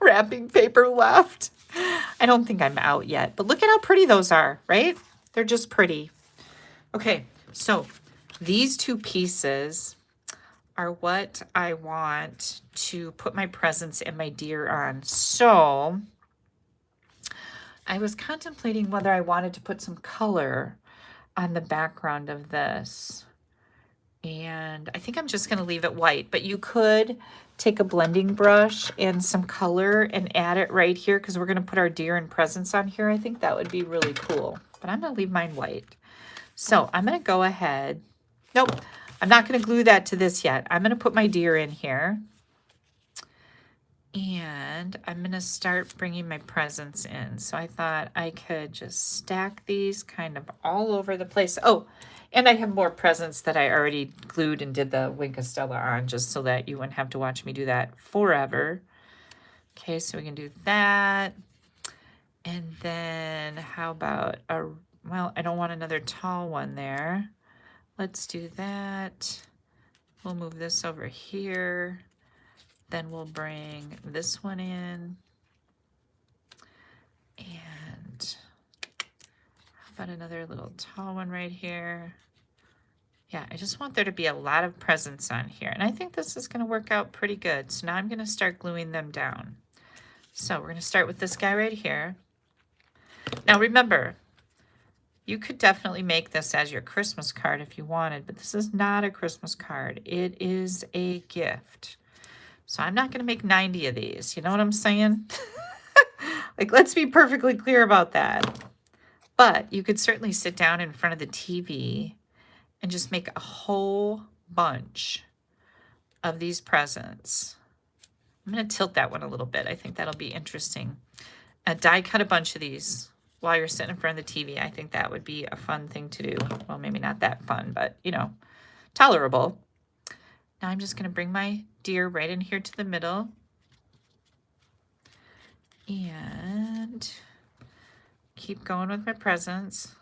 wrapping paper left. I don't think I'm out yet, but look at how pretty those are, right? They're just pretty. Okay, so these two pieces are what I want to put my presents and my deer on. So I was contemplating whether I wanted to put some color on the background of this. And I think I'm just going to leave it white, but you could take a blending brush and some color and add it right here because we're going to put our deer and presents on here. I think that would be really cool, but I'm going to leave mine white. So I'm going to go ahead. Nope, I'm not going to glue that to this yet. I'm going to put my deer in here. And I'm going to start bringing my presents in. So I thought I could just stack these kind of all over the place. Oh, and I have more presents that I already glued and did the Wink of Stella on just so that you wouldn't have to watch me do that forever. Okay, so we can do that. And then how about a, well, I don't want another tall one there. Let's do that. We'll move this over here. Then we'll bring this one in. And how about another little tall one right here? Yeah, I just want there to be a lot of presents on here. And I think this is going to work out pretty good. So now I'm going to start gluing them down. So we're going to start with this guy right here. Now remember, you could definitely make this as your Christmas card if you wanted, but this is not a Christmas card. It is a gift. So I'm not going to make 90 of these. You know what I'm saying? Like, let's be perfectly clear about that. But you could certainly sit down in front of the TV and just make a whole bunch of these presents. I'm going to tilt that one a little bit. I think that'll be interesting. Die cut a bunch of these while you're sitting in front of the TV. I think that would be a fun thing to do. Well, maybe not that fun, but, you know, tolerable. Now I'm just going to bring my deer right in here to the middle. And keep going with my presents.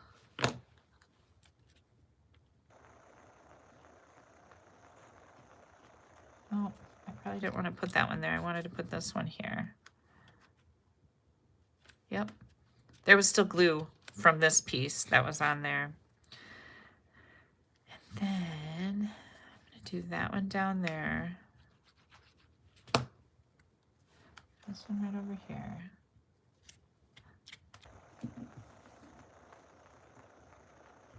Oh, I probably didn't want to put that one there. I wanted to put this one here. Yep. There was still glue from this piece that was on there. And then do that one down there. This one right over here.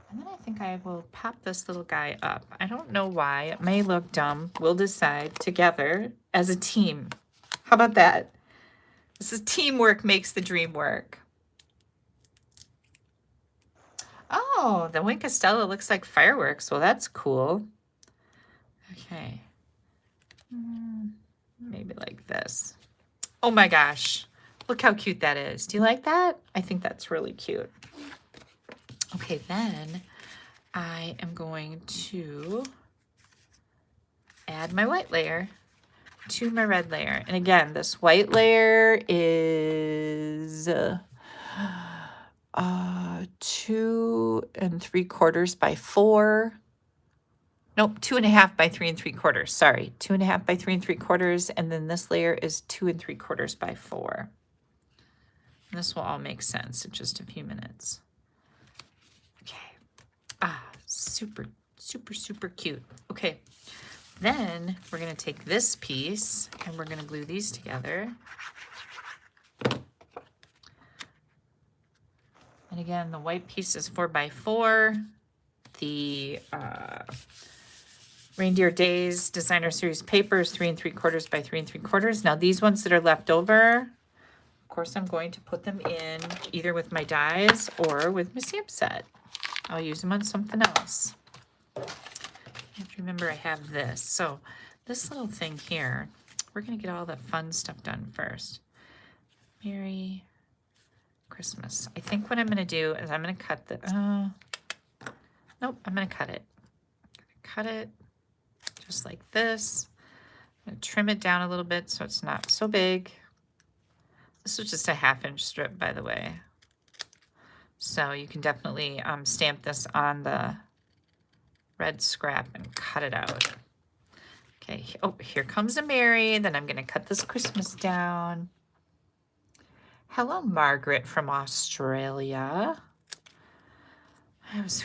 And then I think I will pop this little guy up. I don't know why. It may look dumb. We'll decide together as a team. How about that? This is teamwork makes the dream work. Oh, the Wink of Stella looks like fireworks. Well, that's cool. Okay, maybe like this. Oh my gosh, look how cute that is. Do you like that? I think that's really cute. Okay, then I am going to add my white layer to my red layer. And again, this white layer is 2 3/4 by 4. Nope, 2.5 by 3 3/4. Sorry, 2.5 by 3 3/4. And then this layer is 2 3/4 by 4. And this will all make sense in just a few minutes. Okay. Super, super, super cute. Okay. Then we're going to take this piece and we're going to glue these together. And again, the white piece is 4 by 4. The Reindeer Days Designer Series paper is 3 3/4 by 3 3/4. Now these ones that are left over, of course, I'm going to put them in either with my dies or with my stamp set. I'll use them on something else. I have to remember I have this. So this little thing here, we're going to get all the fun stuff done first. Merry Christmas. I think what I'm going to do is I'm going to cut the, nope, I'm going to cut it. Cut it just like this. I'm going to trim it down a little bit so it's not so big. This was just a 1/2 inch strip, by the way. So you can definitely stamp this on the red scrap and cut it out. Okay, oh, here comes a Mary. Then I'm going to cut this Christmas down. Hello, Margaret from Australia.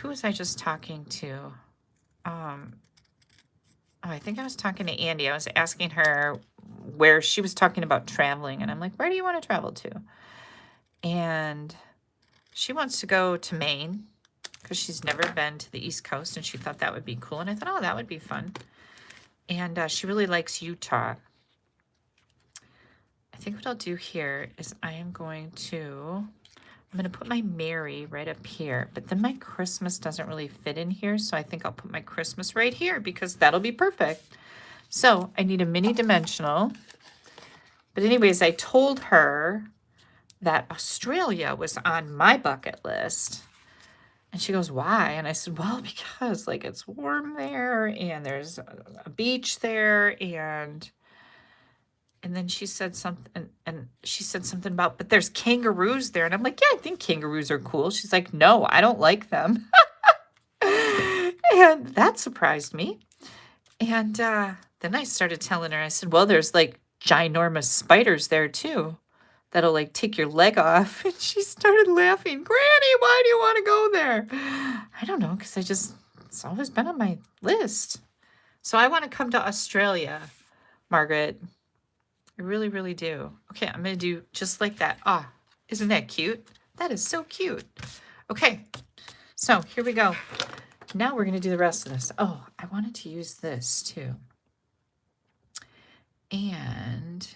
Who was I just talking to? Oh, I think I was talking to Andy. I was asking her where she was talking about traveling, and I'm like, where do you want to travel to? And she wants to go to Maine because she's never been to the East Coast, and she thought that would be cool. And I thought, oh, that would be fun. And she really likes Utah. I think what I'll do here is I'm going to put my Mary right up here, but then my Christmas doesn't really fit in here, so I think I'll put my Christmas right here because that'll be perfect. So I need a mini dimensional. But anyways, I told her that Australia was on my bucket list. And she goes, why? And I said, well, because like it's warm there and there's a beach there, and then she said something, and she said something about, but there's kangaroos there. And I'm like, yeah, I think kangaroos are cool. She's like, no, I don't like them. And that surprised me. And then I started telling her, I said, well, there's like ginormous spiders there too that'll like take your leg off. And she started laughing. Granny, why do you want to go there? I don't know, because it's always been on my list. So I want to come to Australia, Margaret. I really, really do. Okay, I'm going to do just like that. Ah, isn't that cute? That is so cute. Okay, so here we go. Now we're going to do the rest of this. Oh, I wanted to use this too. And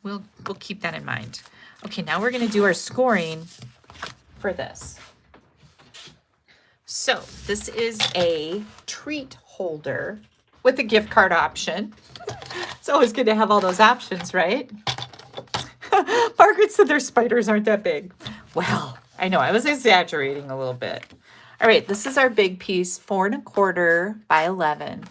we'll keep that in mind. Okay, now we're going to do our scoring for this. So this is a treat holder with a gift card option. It's always good to have all those options, right? Margaret said their spiders aren't that big. Well, I know, I was exaggerating a little bit. All right, this is our big piece, 4 1/4 by 11.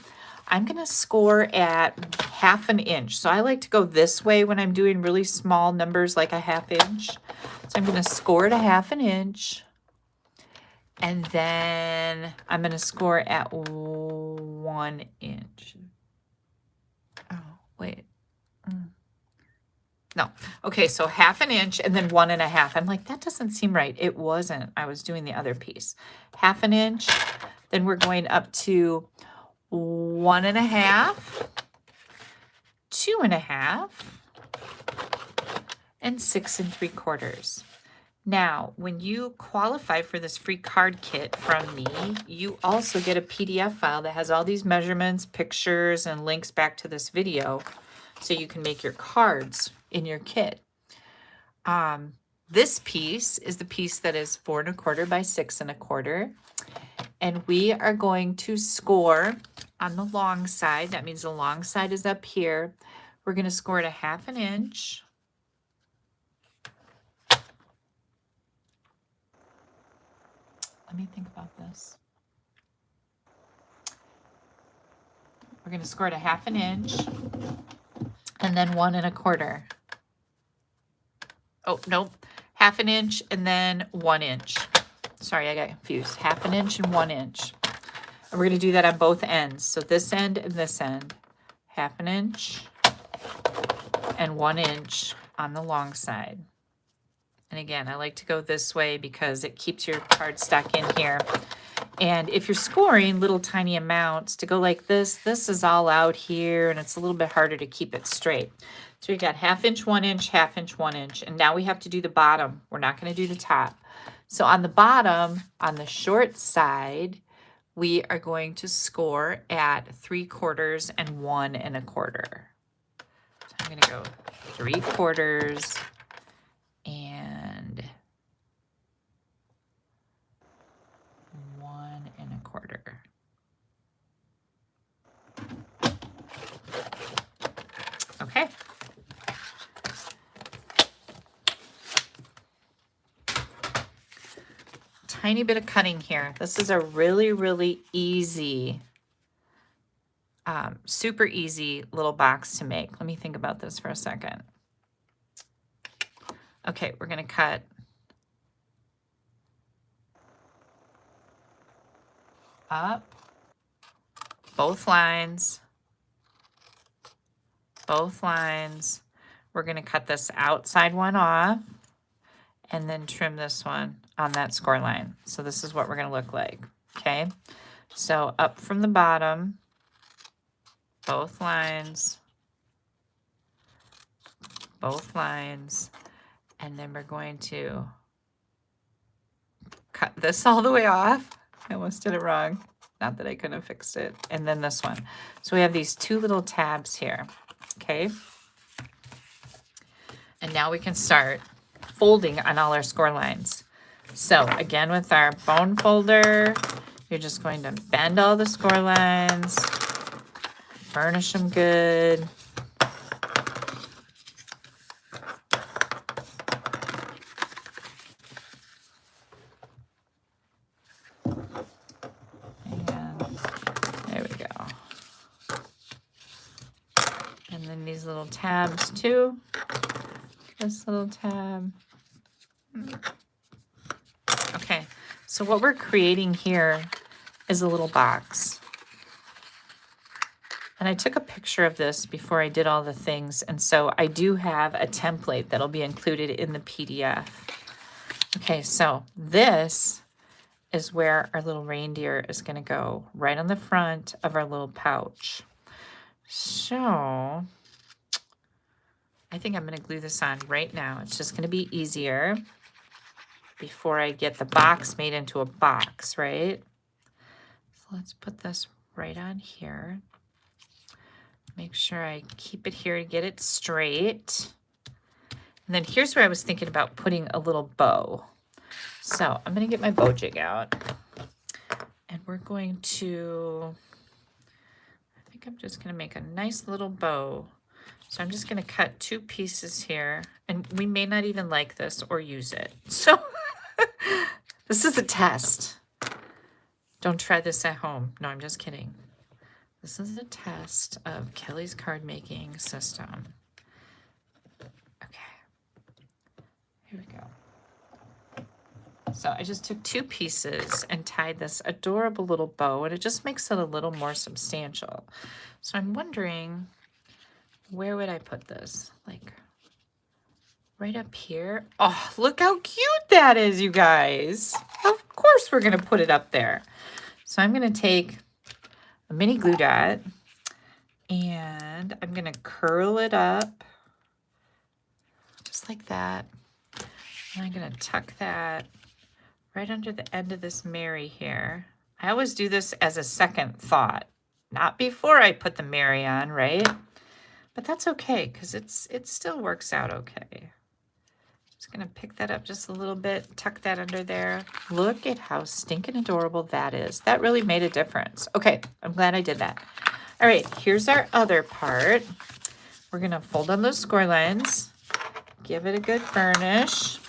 I'm gonna score at 1/2 inch. So I like to go this way when I'm doing really small numbers, like 1/2 inch. So I'm gonna score at 1/2 inch. And then I'm gonna score at 1 inch. Oh, wait. No. Okay, so 1/2 inch and then 1 1/2. I'm like, that doesn't seem right. It wasn't. I was doing the other piece. 1/2 inch. Then we're going up to 1 1/2, 2 1/2, and 6 3/4. Now, when you qualify for this free card kit from me, you also get a PDF file that has all these measurements, pictures, and links back to this video so you can make your cards in your kit. This piece is the piece that is 4 1/4 by 6 1/4. And we are going to score on the long side. That means the long side is up here. We're going to score at 1/2 inch. Let me think about this. We're going to score at 1/2 inch and then 1 1/4. Oh, nope. 1/2 inch and then 1 inch. Sorry, I got confused. 1/2 inch and 1 inch. And we're going to do that on both ends. So this end and this end. 1/2 inch and 1 inch on the long side. And again, I like to go this way because it keeps your card stuck in here. And if you're scoring little tiny amounts, to go like this, this is all out here and it's a little bit harder to keep it straight. So we got 1/2 inch, 1 inch, 1/2 inch, 1 inch. And now we have to do the bottom. We're not going to do the top. So on the bottom, on the short side, we are going to score at 3/4 and 1 1/4. So I'm going to go 3/4 and 1 1/4. Okay. Tiny bit of cutting here. This is a really, really easy, super easy little box to make. Let me think about this for a second. Okay, we're going to cut up both lines, we're going to cut this outside one off and then trim this one on that score line. So this is what we're going to look like. Okay. So up from the bottom, both lines, and then we're going to cut this all the way off. I almost did it wrong. Not that I couldn't have fixed it. And then this one. So we have these two little tabs here. Okay. And now we can start folding on all our score lines. So again, with our bone folder, you're just going to bend all the score lines, burnish them good. These little tabs too. This little tab. Okay, so what we're creating here is a little box. And I took a picture of this before I did all the things, and so I do have a template that'll be included in the PDF. Okay, so this is where our little reindeer is going to go, right on the front of our little pouch. So I think I'm going to glue this on right now. It's just going to be easier before I get the box made into a box, right? So let's put this right on here. Make sure I keep it here to get it straight. And then here's where I was thinking about putting a little bow. So I'm going to get my bow jig out. And we're going to, I think I'm just going to make a nice little bow. So I'm just going to cut 2 pieces here, and we may not even like this or use it. So this is a test. Don't try this at home. No, I'm just kidding. This is a test of Kelly's card making system. Okay, here we go. So I just took 2 pieces and tied this adorable little bow, and it just makes it a little more substantial. So I'm wondering, where would I put this? Like right up here? Oh, look how cute that is, you guys. Of course we're going to put it up there. So I'm going to take a mini glue dot and I'm going to curl it up just like that. And I'm going to tuck that right under the end of this Mary here. I always do this as a second thought, not before I put the Mary on, right? But that's okay, because it still works out okay. Just going to pick that up just a little bit, tuck that under there. Look at how stinking adorable that is. That really made a difference. Okay, I'm glad I did that. All right, here's our other part. We're going to fold on those score lines, give it a good burnish.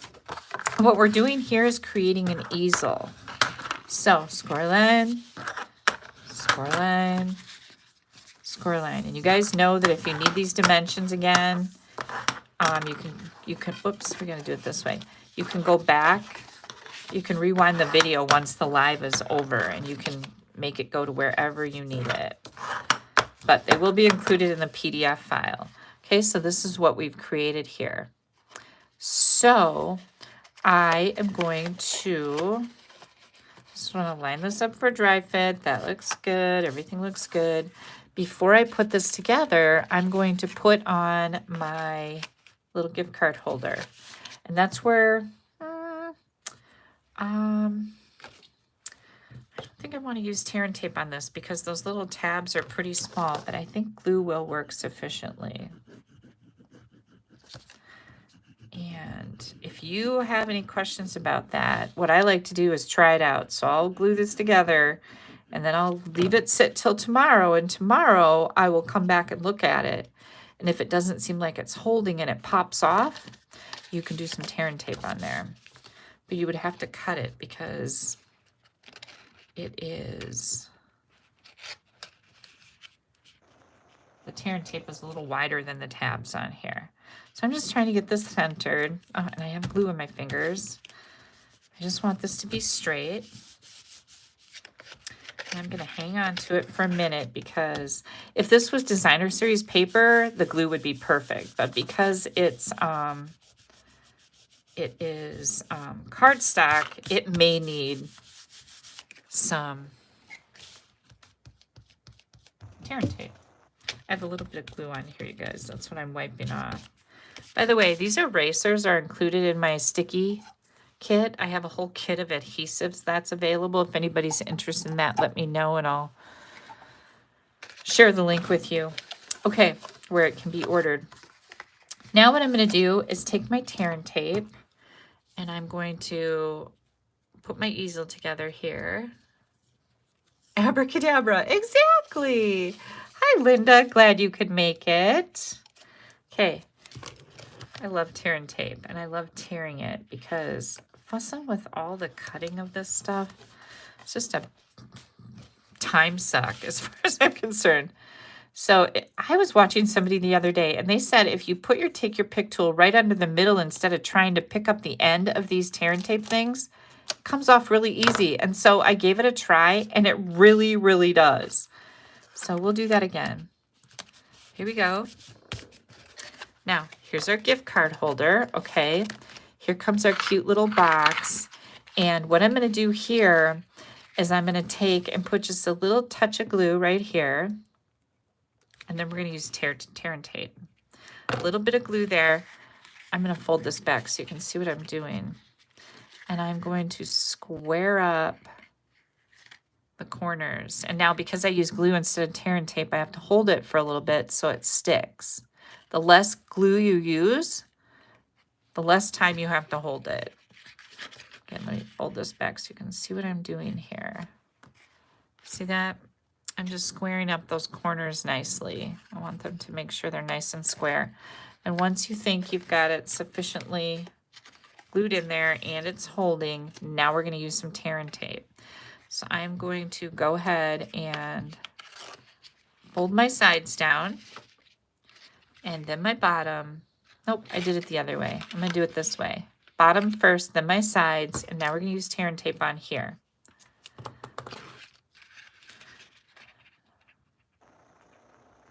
What we're doing here is creating an easel. So score line, score line, score line. And you guys know that if you need these dimensions again, you can, whoops, we're gonna do it this way. You can go back, you can rewind the video once the live is over and you can make it go to wherever you need it. But they will be included in the PDF file. Okay, so this is what we've created here. So I am going to just want to line this up for dry fit. That looks good. Everything looks good. Before I put this together, I'm going to put on my little gift card holder. And that's where, I don't think I want to use tear and tape on this because those little tabs are pretty small, but I think glue will work sufficiently. And if you have any questions about that, what I like to do is try it out. So I'll glue this together and then I'll leave it sit till tomorrow. And tomorrow I will come back and look at it. And if it doesn't seem like it's holding and it pops off, you can do some tear and tape on there. But you would have to cut it because it is, the tear and tape is a little wider than the tabs on here. So I'm just trying to get this centered. Oh, and I have glue in my fingers. I just want this to be straight. I'm going to hang on to it for a minute because if this was designer series paper, the glue would be perfect. But because it is cardstock, it may need some tear and tape. I have a little bit of glue on here, you guys. That's what I'm wiping off. By the way, these erasers are included in my sticky kit. I have a whole kit of adhesives that's available. If anybody's interested in that, let me know and I'll share the link with you. Okay, where it can be ordered. Now what I'm going to do is take my tear and tape and I'm going to put my easel together here. Abracadabra, exactly. Hi, Linda. Glad you could make it. Okay. I love tear and tape, and I love tearing it because fussing with all the cutting of this stuff, it's just a time suck as far as I'm concerned. So I was watching somebody the other day, and they said if you take your pick tool right under the middle instead of trying to pick up the end of these tear and tape things, it comes off really easy. And so I gave it a try, and it really, really does. So we'll do that again. Here we go. Now, here's our gift card holder, okay? Here comes our cute little box. And what I'm going to do here is I'm going to take and put just a little touch of glue right here. And then we're going to use tear and tape. A little bit of glue there. I'm going to fold this back so you can see what I'm doing. And I'm going to square up the corners. And now because I use glue instead of tear and tape, I have to hold it for a little bit so it sticks. The less glue you use, the less time you have to hold it. Again, let me fold this back so you can see what I'm doing here. See that? I'm just squaring up those corners nicely. I want them to make sure they're nice and square. And once you think you've got it sufficiently glued in there and it's holding, now we're going to use some tear and tape. So I'm going to go ahead and fold my sides down. And then my bottom. Nope, I did it the other way. I'm going to do it this way. Bottom first, then my sides, and now we're going to use tear and tape on here.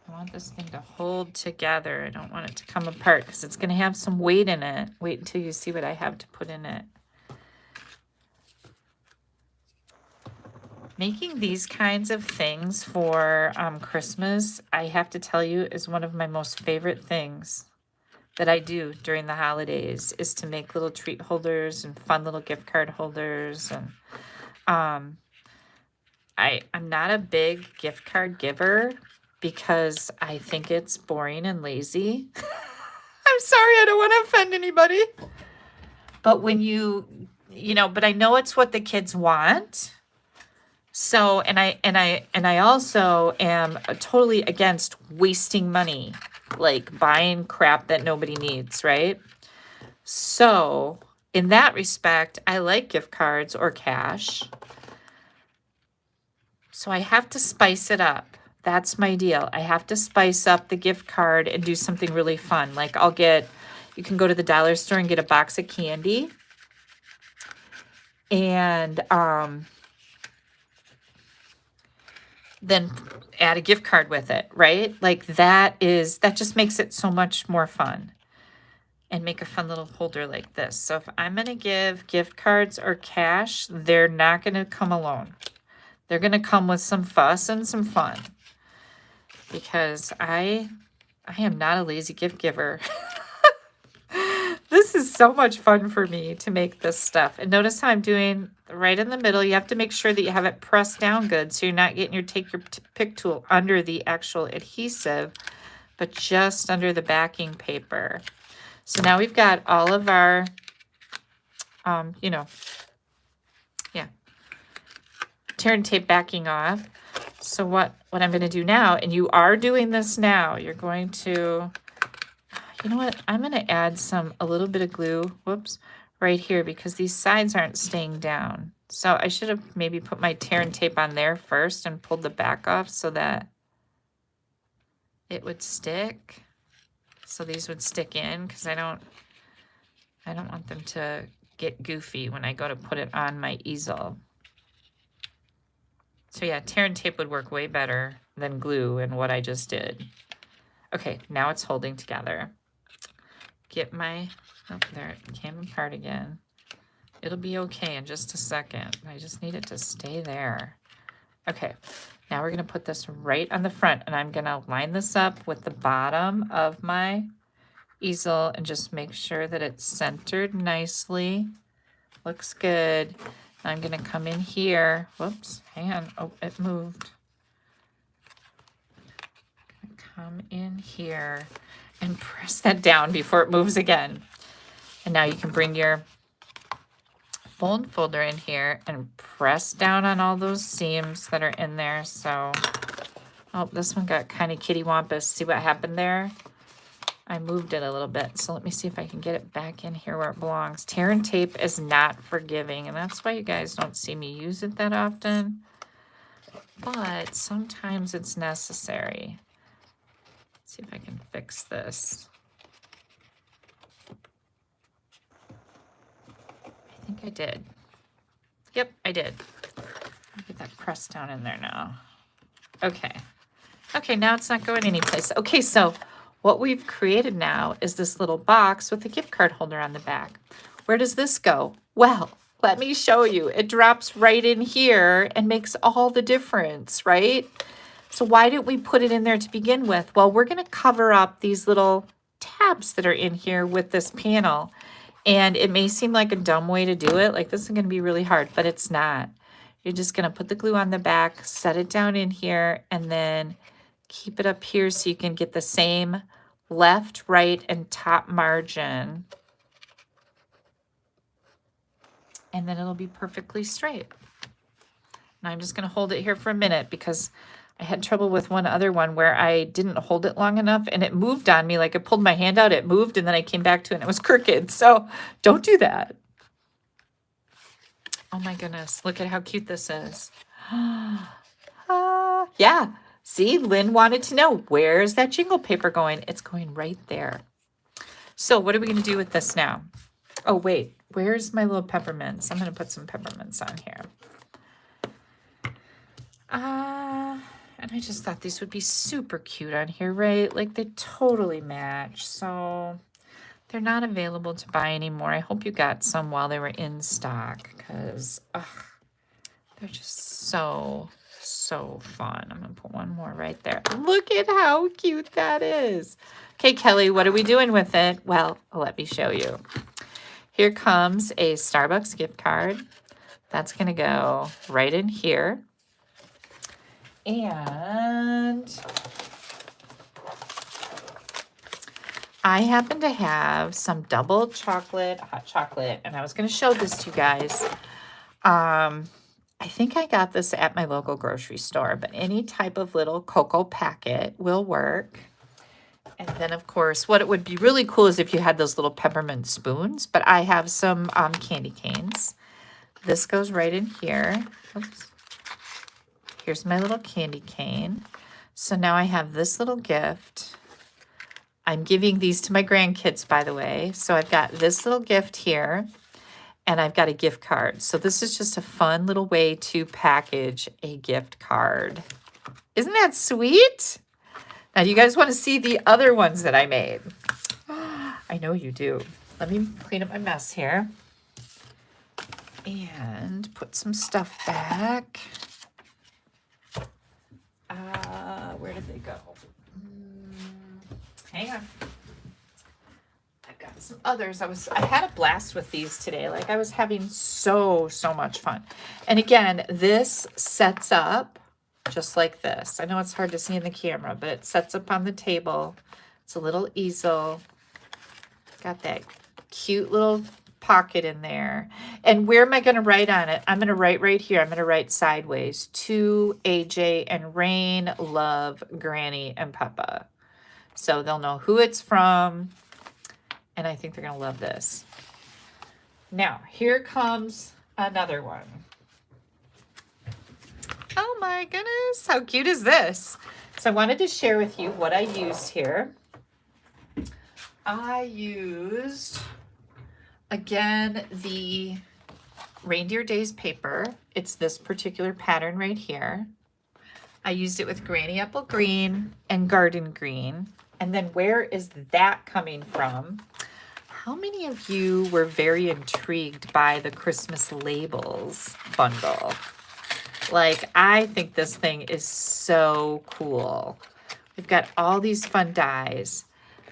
I want this thing to hold together. I don't want it to come apart because it's going to have some weight in it. Wait until you see what I have to put in it. Making these kinds of things for Christmas, I have to tell you, is one of my most favorite things that I do during the holidays, is to make little treat holders and fun little gift card holders. And I'm not a big gift card giver because I think it's boring and lazy. I'm sorry, I don't want to offend anybody. But when but I know it's what the kids want. So, and I also am totally against wasting money, like buying crap that nobody needs, right? So, in that respect, I like gift cards or cash. So I have to spice it up. That's my deal. I have to spice up the gift card and do something really fun. Like you can go to the dollar store and get a box of candy. And, then add a gift card with it, right? Like that just makes it so much more fun. And make a fun little holder like this. So if I'm going to give gift cards or cash, they're not going to come alone. They're going to come with some fuss and some fun. Because I am not a lazy gift giver. This is so much fun for me to make this stuff. And notice how I'm doing right in the middle. You have to make sure that you have it pressed down good so you're not getting take your pick tool under the actual adhesive, but just under the backing paper. So now we've got all of our, tear and tape backing off. So what I'm going to do now, and you are doing this now, you're going to... You know what? I'm going to add a little bit of glue, right here because these sides aren't staying down. So I should have maybe put my tear and tape on there first and pulled the back off so that it would stick. So these would stick in because I don't want them to get goofy when I go to put it on my easel. So yeah, tear and tape would work way better than glue and what I just did. Okay, now it's holding together. Get my, oh, there it came apart again. It'll be okay in just a second. I just need it to stay there. Okay, now we're gonna put this right on the front, and I'm gonna line this up with the bottom of my easel and just make sure that it's centered nicely. Looks good. I'm gonna come in here. Whoops, hang on. Oh, it moved. Come in here and press that down before it moves again. And now you can bring your fold folder in here and press down on all those seams that are in there. So, oh, this one got kind of kittywampus. See what happened there? I moved it a little bit. So let me see if I can get it back in here where it belongs. Tear and tape is not forgiving, and that's why you guys don't see me use it that often. But sometimes it's necessary. Let's see if I can fix this. I think I did. Yep, I did. I'll get that pressed down in there now. Okay. Okay, now it's not going anyplace. Okay, so what we've created now is this little box with a gift card holder on the back. Where does this go? Well, let me show you. It drops right in here and makes all the difference, right? So why didn't we put it in there to begin with? Well, we're going to cover up these little tabs that are in here with this panel. And it may seem like a dumb way to do it. Like, this is going to be really hard, but it's not. You're just going to put the glue on the back, set it down in here, and then keep it up here so you can get the same left, right, and top margin. And then it'll be perfectly straight. And I'm just going to hold it here for a minute because I had trouble with one other one where I didn't hold it long enough and it moved on me. Like, I pulled my hand out, it moved, and then I came back to it and it was crooked. So don't do that. Oh my goodness, look at how cute this is. Yeah, see, Lynn wanted to know, where's that jingle paper going? It's going right there. So what are we gonna do with this now? Oh wait, where's my little peppermints? I'm gonna put some peppermints on here. And I just thought these would be super cute on here, right? Like, they totally match. So they're not available to buy anymore. I hope you got some while they were in stock because they're just so fun. I'm going to put one more right there. Look at how cute that is. Okay, Kelly, what are we doing with it? Well, let me show you. Here comes a Starbucks gift card. That's going to go right in here. And I happen to have some double chocolate, hot chocolate, and I was going to show this to you guys. I think I got this at my local grocery store, but any type of little cocoa packet will work. And then, of course, what it would be really cool is if you had those little peppermint spoons, but I have some candy canes. This goes right in here. Oops. Here's my little candy cane. So now I have this little gift. I'm giving these to my grandkids, by the way. So I've got this little gift here, and I've got a gift card. So this is just a fun little way to package a gift card. Isn't that sweet? Now, do you guys want to see the other ones that I made? I know you do. Let me clean up my mess here and put some stuff back. Where did they go? Hang on. I've got some others. I had a blast with these today. Like, I was having so much fun. And again, this sets up just like this. I know it's hard to see in the camera, but it sets up on the table. It's a little easel. Got that cute little pocket in there. And where am I going to write on it? I'm going to write right here. I'm going to write sideways. To AJ and Rain, love Granny and Papa. So they'll know who it's from. And I think they're going to love this. Now, here comes another one. Oh my goodness, how cute is this? So I wanted to share with you what I used here. I used, again, the Reindeer Days paper. It's this particular pattern right here. I used it with Granny Apple Green and Garden Green. And then where is that coming from? How many of you were very intrigued by the Christmas labels bundle? Like, I think this thing is so cool. We've got all these fun dies.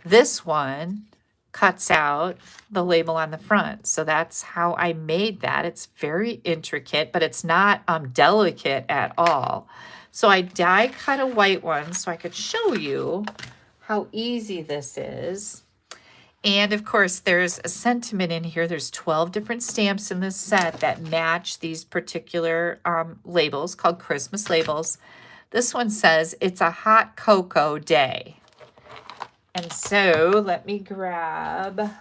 This one cuts out the label on the front. So that's how I made that. It's very intricate, but it's not delicate at all. So I die cut a white one so I could show you how easy this is. And of course, there's a sentiment in here. There's 12 different stamps in this set that match these particular labels called Christmas labels. This one says, it's a hot cocoa day. And so let me grab,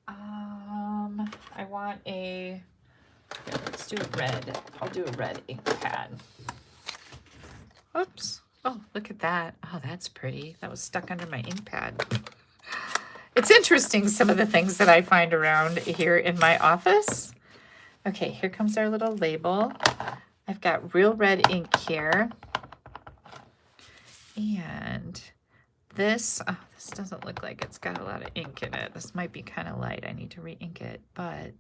I want a, here, let's do a red. I'll do a red ink pad. Oops. Oh, look at that. Oh, that's pretty. That was stuck under my ink pad. It's interesting, some of the things that I find around here in my office. Okay, here comes our little label. I've got real red ink here. And this, oh, this doesn't look like it's got a lot of ink in it. This might be kind of light. I need to re-ink it. But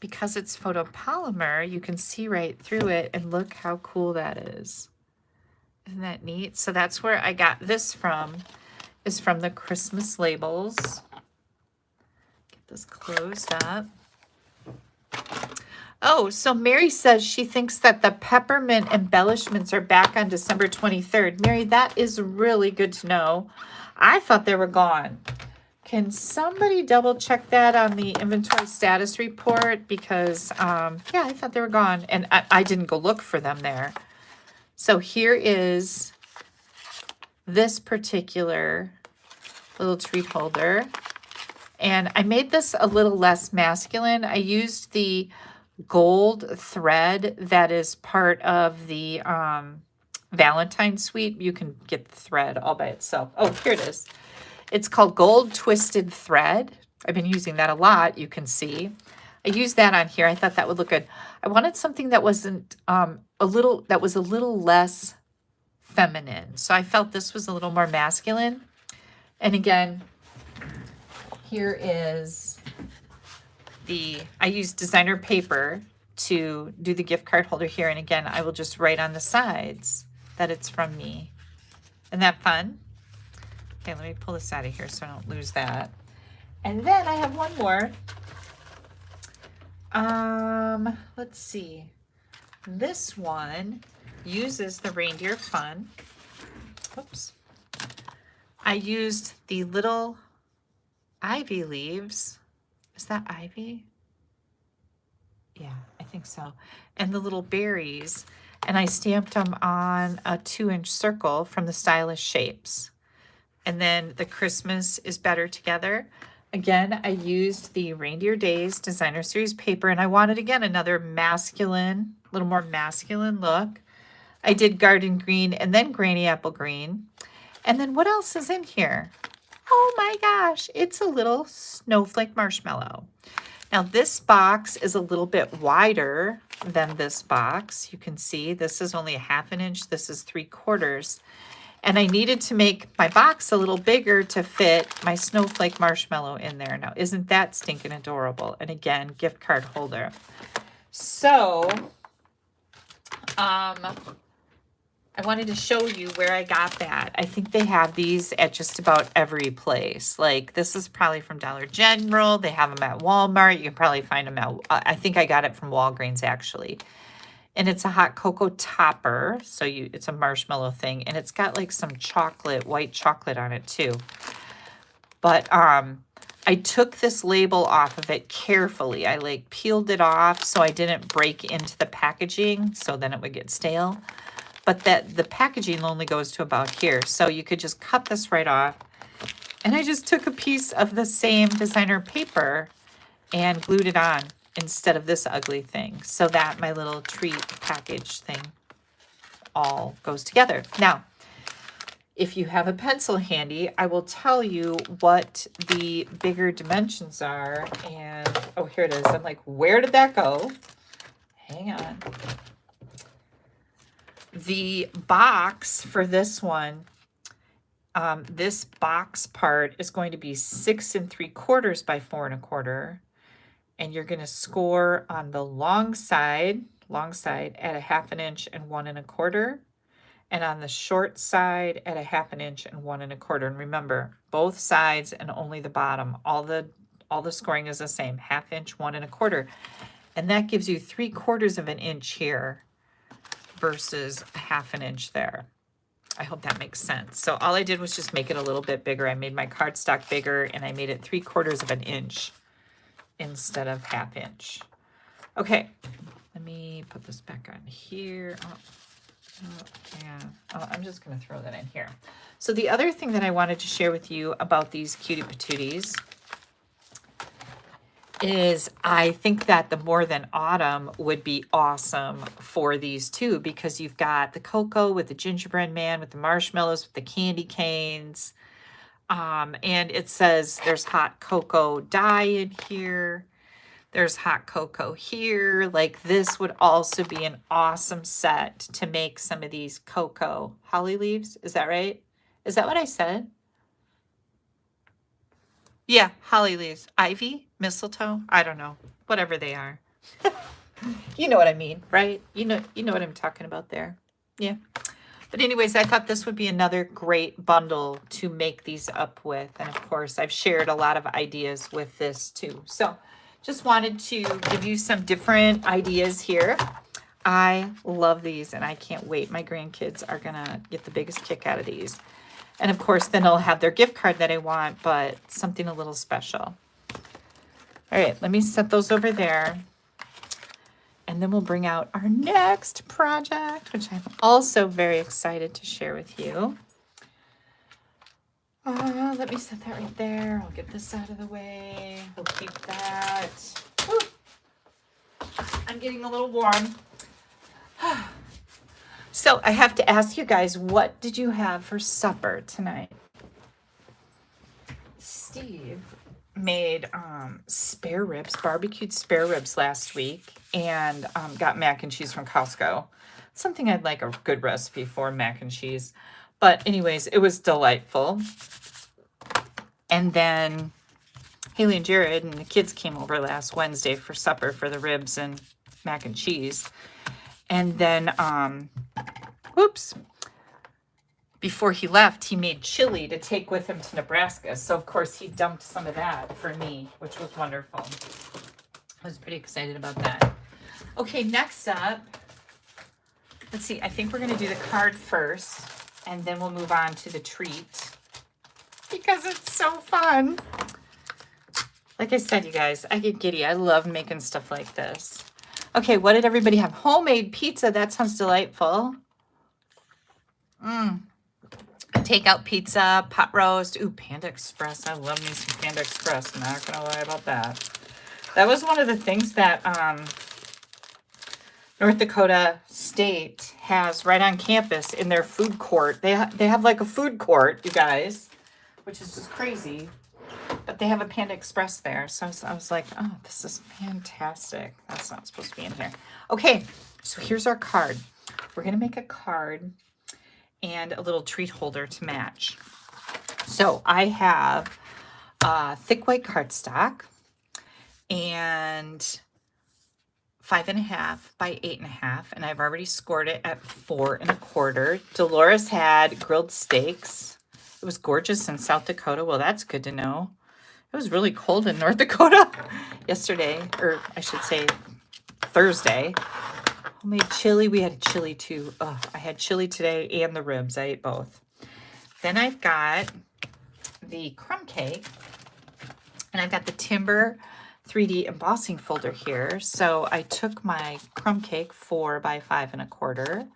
because it's photopolymer, you can see right through it. And look how cool that is. Isn't that neat? So that's where I got this from. Is from the Christmas labels. Get this closed up. Oh, so Mary says she thinks that the peppermint embellishments are back on December 23rd. Mary, that is really good to know. I thought they were gone. Can somebody double check that on the inventory status report? Because, yeah, I thought they were gone. And I didn't go look for them there. So here is this particular little treat holder. And I made this a little less masculine. I used the gold thread that is part of the Valentine suite. You can get the thread all by itself. Oh, here it is. It's called Gold Twisted Thread. I've been using that a lot, you can see. I used that on here. I thought that would look good. I wanted something that wasn't that was a little less feminine. So I felt this was a little more masculine. And again, here is I used designer paper to do the gift card holder here. And again, I will just write on the sides that it's from me. Isn't that fun? Okay, let me pull this out of here so I don't lose that. And then I have one more. Let's see. This one uses the reindeer fun. Oops. I used the little ivy leaves. Is that ivy? Yeah, I think so. And the little berries. And I stamped them on a 2-inch circle from the Stylish Shapes. And then the Christmas is Better Together. Again, I used the Reindeer Days Designer Series paper, and I wanted, again, another masculine, a little more masculine look. I did Garden Green and then Granny Apple Green. And then what else is in here? Oh my gosh, it's a little snowflake marshmallow. Now this box is a little bit wider than this box. You can see this is only a 1/2 inch. This is 3/4. And I needed to make my box a little bigger to fit my snowflake marshmallow in there. Now, isn't that stinking adorable? And again, gift card holder. So, I wanted to show you where I got that. I think they have these at just about every place. Like, this is probably from Dollar General. They have them at Walmart. You can probably find them at, I think I got it from Walgreens, actually. And it's a hot cocoa topper. So it's a marshmallow thing. And it's got like some chocolate, white chocolate on it too. But I took this label off of it carefully. I like peeled it off so I didn't break into the packaging, so then it would get stale. But the packaging only goes to about here. So you could just cut this right off. And I just took a piece of the same designer paper and glued it on instead of this ugly thing, so that my little treat package thing all goes together. Now, if you have a pencil handy, I will tell you what the bigger dimensions are. And, oh, here it is. I'm like, where did that go? Hang on. The box for this one, this box part is going to be 6 3/4 by 4 1/4. And you're going to score on the long side at a 1/2 inch and 1 1/4. And on the short side at a 1/2 inch and 1 1/4. And remember, both sides and only the bottom. All the scoring is the same, 1/2 inch, 1 1/4. And that gives you 3/4 of an inch here versus a 1/2 inch there. I hope that makes sense. So all I did was just make it a little bit bigger. I made my cardstock bigger and I made it 3/4 of an inch instead of 1/2 inch. Okay, let me put this back on here. Yeah. Oh, I'm just going to throw that in here. So the other thing that I wanted to share with you about these cutie patooties is I think that the More Than Autumn would be awesome for these too, because you've got the cocoa with the gingerbread man, with the marshmallows, with the candy canes. And it says there's hot cocoa dye in here. There's hot cocoa here. Like, this would also be an awesome set to make some of these cocoa holly leaves. Is that right? Is that what I said? Yeah, holly leaves. Ivy, mistletoe, I don't know. Whatever they are. You know what I mean, right? You know what I'm talking about there. Yeah. But anyways, I thought this would be another great bundle to make these up with. And of course, I've shared a lot of ideas with this too. So just wanted to give you some different ideas here. I love these and I can't wait. My grandkids are going to get the biggest kick out of these. And of course, then I'll have their gift card that I want, but something a little special. All right, let me set those over there. And then we'll bring out our next project, which I'm also very excited to share with you. Let me set that right there. I'll get this out of the way. We'll keep that. Woo. I'm getting a little warm. So I have to ask you guys, what did you have for supper tonight? Steve made spare ribs, barbecued spare ribs last week, and got mac and cheese from Costco. Something I'd like a good recipe for, mac and cheese. But anyways, it was delightful. And then Haley and Jared and the kids came over last Wednesday for supper for the ribs and mac and cheese. And then, before he left, he made chili to take with him to Nebraska. So, of course, he dumped some of that for me, which was wonderful. I was pretty excited about that. Okay, next up, let's see. I think we're going to do the card first, and then we'll move on to the treat, because it's so fun. Like I said, you guys, I get giddy. I love making stuff like this. Okay, what did everybody have? Homemade pizza. That sounds delightful. Takeout pizza, pot roast. Ooh, Panda Express. I love me some Panda Express. I'm not going to lie about that. That was one of the things that North Dakota State has right on campus in their food court. They have like a food court, you guys, which is just crazy. But they have a Panda Express there. So I was like, oh, this is fantastic. That's not supposed to be in here. Okay, so here's our card. We're going to make a card and a little treat holder to match. So I have thick white cardstock and 5.5 by 8.5, and I've already scored it at 4 1/4. Dolores had grilled steaks. It was gorgeous in South Dakota. Well, that's good to know. It was really cold in North Dakota yesterday, or I should say Thursday. Homemade chili. We had chili too. Oh, I had chili today and the ribs. I ate both. Then I've got the crumb cake, and I've got the Timber 3D embossing folder here. So I took my crumb cake 4 by 5 1/4,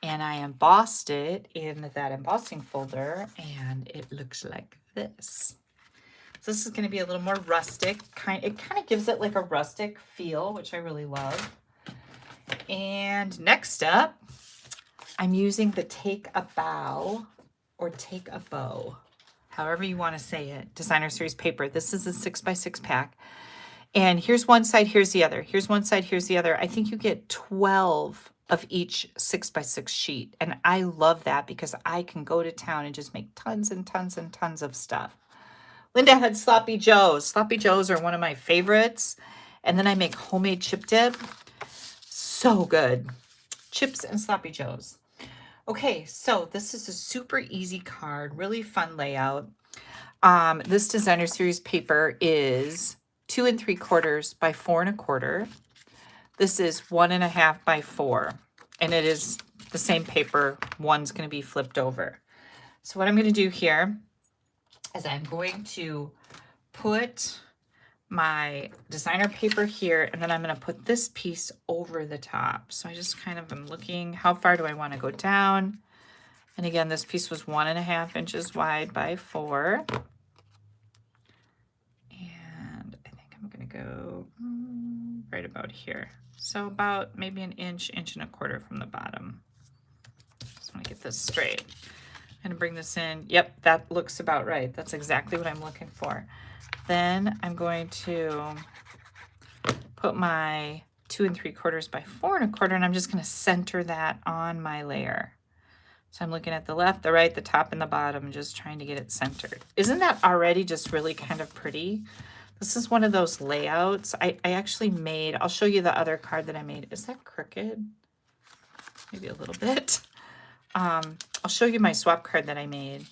and I embossed it in that embossing folder, and it looks like this. So this is going to be a little more rustic. It kind of gives it like a rustic feel, which I really love. And next up, I'm using the Take a Bow or take a bow, however you want to say it. Designer Series paper. This is a 6x6 pack. And here's one side, here's the other. Here's one side, here's the other. I think you get 12 of each 6x6 sheet. And I love that because I can go to town and just make tons and tons and tons of stuff. Linda had Sloppy Joes. Sloppy Joes are one of my favorites. And then I make homemade chip dip. So good. Chips and Sloppy Joes. Okay, so this is a super easy card, really fun layout. This Designer Series paper is 2 3/4 by 4 1/4. This is 1 1/2 by 4, and it is the same paper. One's going to be flipped over. So what I'm going to do here is I'm going to put my designer paper here, and then I'm going to put this piece over the top. So I just kind of am looking, how far do I want to go down? And again, this piece was 1 1/2 inches wide by 4. And I think I'm going to go right about here. So about maybe an inch, 1 1/4 from the bottom. Just want to get this straight. I'm going to bring this in. Yep, that looks about right. That's exactly what I'm looking for. Then I'm going to put my 2 3/4 by 4 1/4, and I'm just going to center that on my layer. So I'm looking at the left, the right, the top, and the bottom, just trying to get it centered. Isn't that already just really kind of pretty? This is one of those layouts I actually made. I'll show you the other card that I made. Is that crooked? Maybe a little bit. I'll show you my swap card that I made.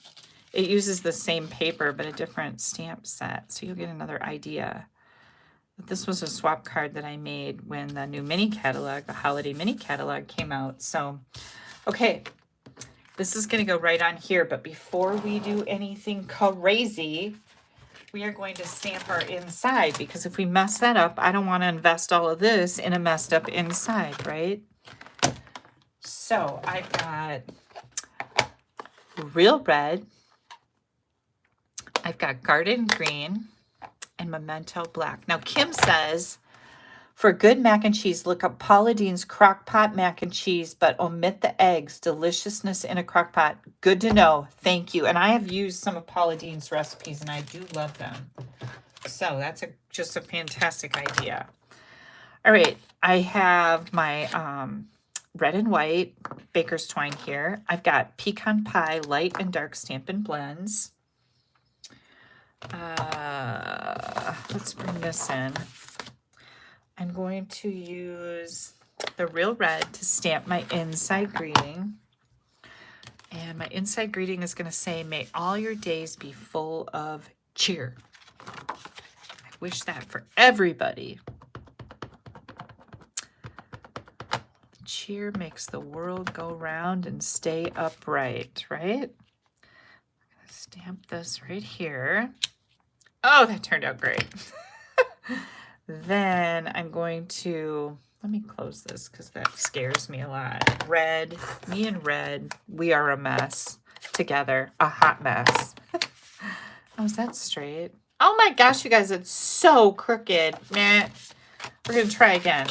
It uses the same paper, but a different stamp set, so you'll get another idea. But this was a swap card that I made when the new mini catalog, the holiday mini catalog, came out. So, okay, this is going to go right on here, but before we do anything crazy, we are going to stamp our inside, because if we mess that up, I don't want to invest all of this in a messed up inside, right? So I've got Real Red, I've got Garden Green, and Memento Black. Now, Kim says, for good mac and cheese, look up Paula Deen's crock pot mac and cheese, but omit the eggs. Deliciousness in a crock pot. Good to know. Thank you. And I have used some of Paula Deen's recipes, and I do love them. So that's just a fantastic idea. All right. I have my red and white baker's twine here. I've got pecan pie light and dark Stampin' Blends. Let's bring this in. I'm going to use the Real Red to stamp my inside greeting. And my inside greeting is going to say, may all your days be full of cheer. I wish that for everybody. Cheer makes the world go round and stay upright, right? I'm going to stamp this right here. Oh, that turned out great. Then I'm going to, let me close this because that scares me a lot. Red, me and Red, we are a mess together, a hot mess. Oh, is that straight? Oh my gosh, you guys, it's so crooked. Nah, we're going to try again.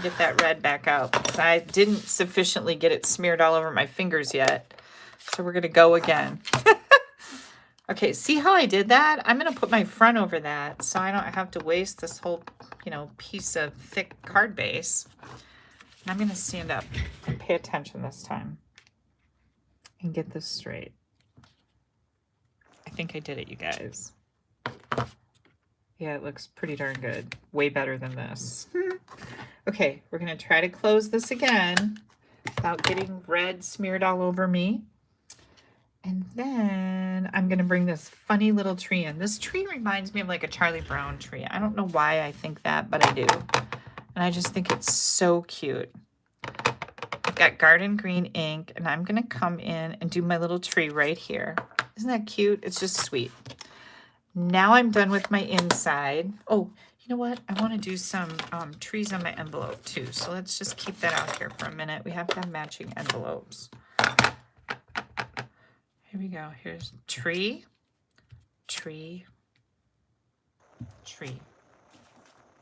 Get that red back out because I didn't sufficiently get it smeared all over my fingers yet. So we're going to go again. Okay, see how I did that? I'm going to put my front over that so I don't have to waste this whole, piece of thick card base. And I'm going to stand up and pay attention this time and get this straight. I think I did it, you guys. Yeah, it looks pretty darn good. Way better than this. Okay, we're going to try to close this again without getting red smeared all over me. And then I'm going to bring this funny little tree in. This tree reminds me of like a Charlie Brown tree. I don't know why I think that, but I do. And I just think it's so cute. I've got Garden Green ink, and I'm going to come in and do my little tree right here. Isn't that cute? It's just sweet. Now I'm done with my inside. Oh, you know what? I want to do some trees on my envelope too. So let's just keep that out here for a minute. We have to have matching envelopes. Here we go. Here's tree, tree, tree.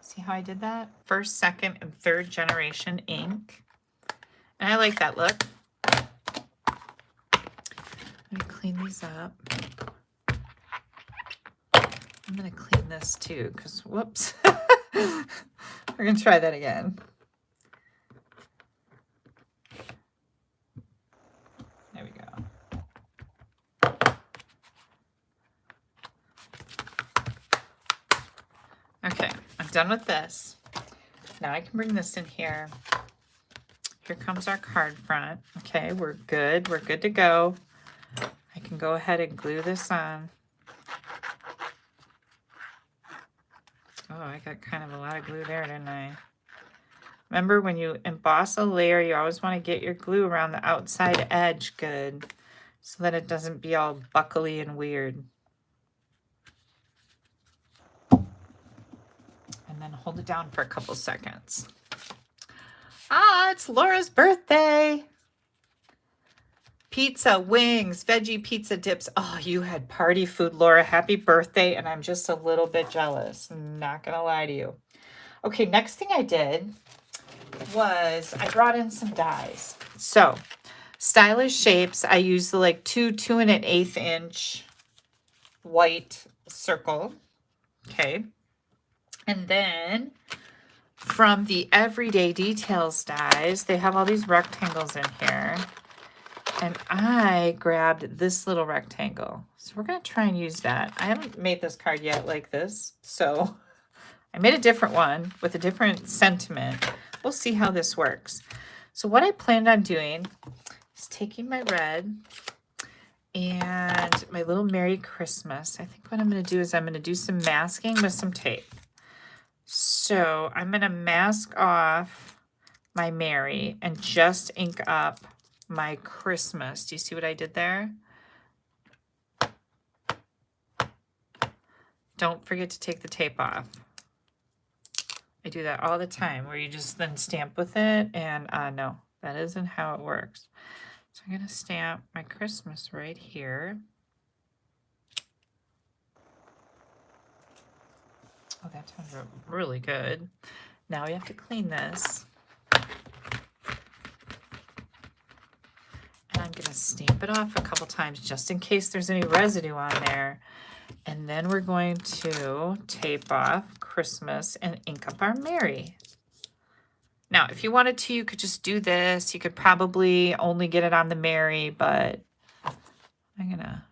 See how I did that? First, second, and third generation ink. And I like that look. Let me clean these up. I'm going to clean this too, because whoops. We're going to try that again. There we go. Okay, I'm done with this. Now I can bring this in here. Here comes our card front. Okay, we're good. We're good to go. I can go ahead and glue this on. Oh, I got kind of a lot of glue there, didn't I? Remember, when you emboss a layer, you always want to get your glue around the outside edge good so that it doesn't be all buckly and weird. And then hold it down for a couple seconds. Ah, it's Laura's birthday. Pizza, wings, veggie pizza dips. Oh, you had party food, Laura. Happy birthday. And I'm just a little bit jealous. I'm not going to lie to you. Okay, next thing I did was I brought in some dies. So, Stylish Shapes. I used the like 2 1/8 inch white circle. Okay. And then from the Everyday Details dies, they have all these rectangles in here. And I grabbed this little rectangle. So we're going to try and use that. I haven't made this card yet like this. So I made a different one with a different sentiment. We'll see how this works. So what I planned on doing is taking my red and my little Merry Christmas. I think what I'm going to do is I'm going to do some masking with some tape. So I'm going to mask off my Merry and just ink up my Christmas. Do you see what I did there? Don't forget to take the tape off. I do that all the time where you just then stamp with it, and no, that isn't how it works. So I'm going to stamp my Christmas right here. Oh, that turned out really good. Now we have to clean this. And I'm going to stamp it off a couple times just in case there's any residue on there. And then we're going to tape off Christmas and ink up our Merry. Now, if you wanted to, you could just do this. You could probably only get it on the Merry, but I'm going to,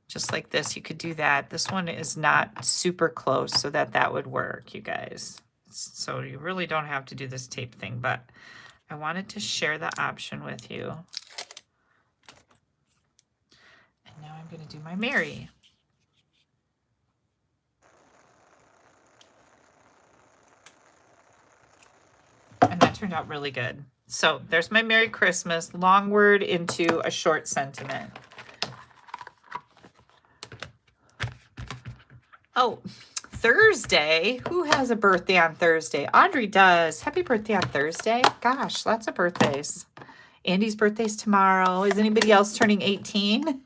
just like this, you could do that. This one is not super close, so that would work, you guys. So you really don't have to do this tape thing, but I wanted to share the option with you. And now I'm going to do my Merry. And that turned out really good. So there's my Merry Christmas, long word into a short sentiment. Oh, Thursday. Who has a birthday on Thursday? Audrey does. Happy birthday on Thursday. Gosh, lots of birthdays. Andy's birthday's tomorrow. Is anybody else turning 18?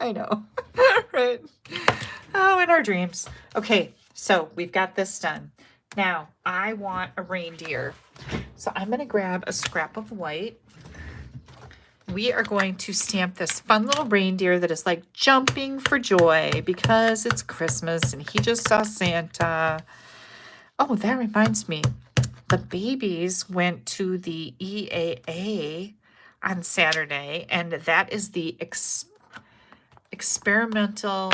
I know, right? Oh, in our dreams. Okay, so we've got this done. Now, I want a reindeer. So I'm going to grab a scrap of white. We are going to stamp this fun little reindeer that is like jumping for joy because it's Christmas and he just saw Santa. Oh, that reminds me. The babies went to the EAA on Saturday, and that is the Experimental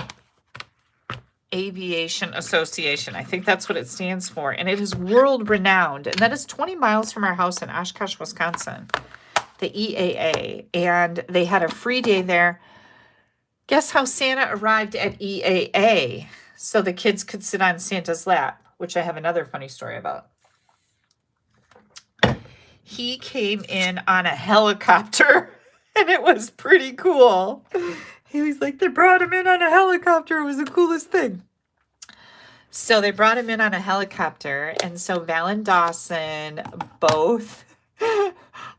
Aviation Association. I think that's what it stands for. And it is world renowned. And that is 20 miles from our house in Oshkosh, Wisconsin. The EAA. And they had a free day there. Guess how Santa arrived at EAA? So the kids could sit on Santa's lap, which I have another funny story about. He came in on a helicopter, and it was pretty cool. He was like, they brought him in on a helicopter. It was the coolest thing. So they brought him in on a helicopter. And so Val and Dawson both,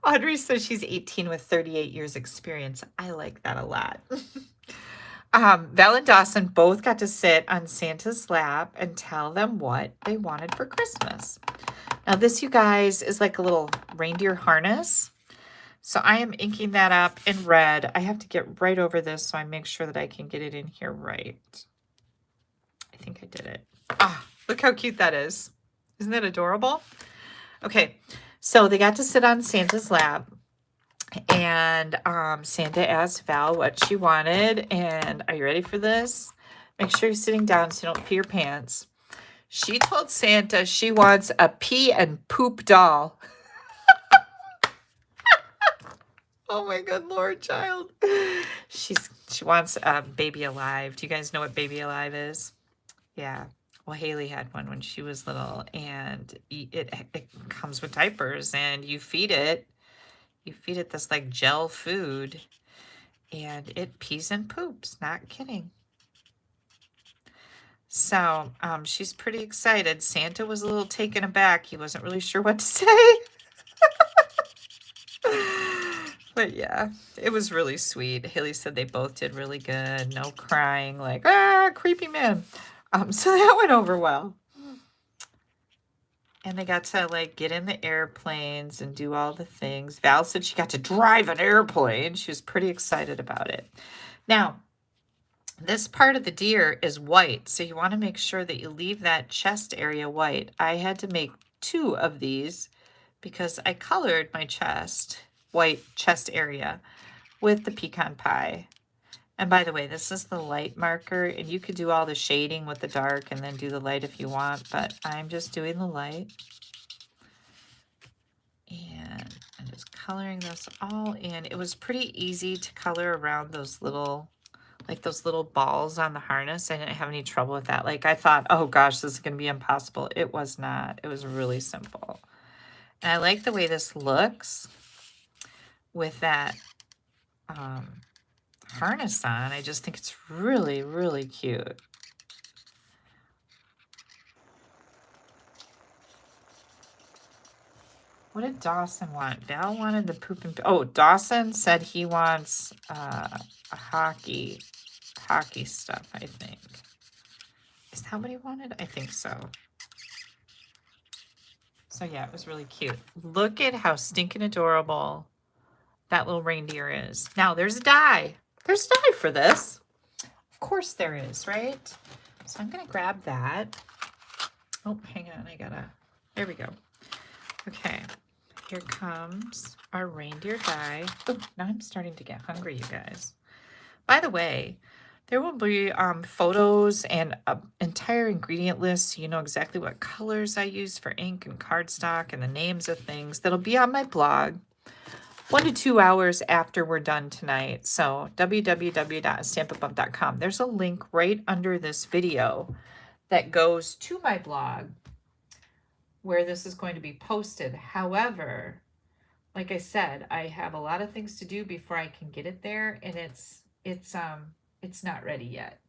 Audrey says she's 18 with 38 years experience. I like that a lot. Val and Dawson both got to sit on Santa's lap and tell them what they wanted for Christmas. Now this, you guys, is like a little reindeer harness. So I am inking that up in red. I have to get right over this so I make sure that I can get it in here right. I think I did it. Ah, look how cute that is. Isn't that adorable? Okay, so they got to sit on Santa's lap. And Santa asked Val what she wanted. And are you ready for this? Make sure you're sitting down so you don't pee your pants. She told Santa she wants a pee and poop doll. Oh my good Lord, child. She wants Baby Alive. Do you guys know what Baby Alive is? Yeah. Well, Haley had one when she was little, and it comes with diapers, and you feed it. You feed it this like gel food, and it pees and poops. Not kidding. So she's pretty excited. Santa was a little taken aback. He wasn't really sure what to say. But yeah, it was really sweet. Haley said they both did really good. No crying, like, ah, creepy man. So that went over well. And they got to like get in the airplanes and do all the things. Val said she got to drive an airplane. She was pretty excited about it. Now, this part of the deer is white, so you want to make sure that you leave that chest area white. I had to make 2 of these because I colored my chest, white chest area, with the pecan pie. And by the way, this is the light marker, and you could do all the shading with the dark and then do the light if you want, but I'm just doing the light. And I'm just coloring this all in. It was pretty easy to color around those little, like those little balls on the harness. I didn't have any trouble with that. Like I thought, oh gosh, this is going to be impossible. It was not. It was really simple. And I like the way this looks with that harness on. I just think it's really, really cute. What did Dawson want? Val wanted the poop and... Oh, Dawson said he wants a hockey stuff, I think. Is that what he wanted? I think so. So yeah, it was really cute. Look at how stinking adorable that little reindeer is. Now there's a die. There's a die for this. Of course there is, right? So I'm gonna grab that. Oh, hang on, there we go. Okay, here comes our reindeer die. Oh, now I'm starting to get hungry, you guys. By the way, there will be photos and an entire ingredient list so you know exactly what colors I use for ink and cardstock and the names of things. That'll be on my blog 1 to 2 hours after we're done tonight. So www.AStampAbove.com. There's a link right under this video that goes to my blog where this is going to be posted. However, like I said, I have a lot of things to do before I can get it there, and it's not ready yet.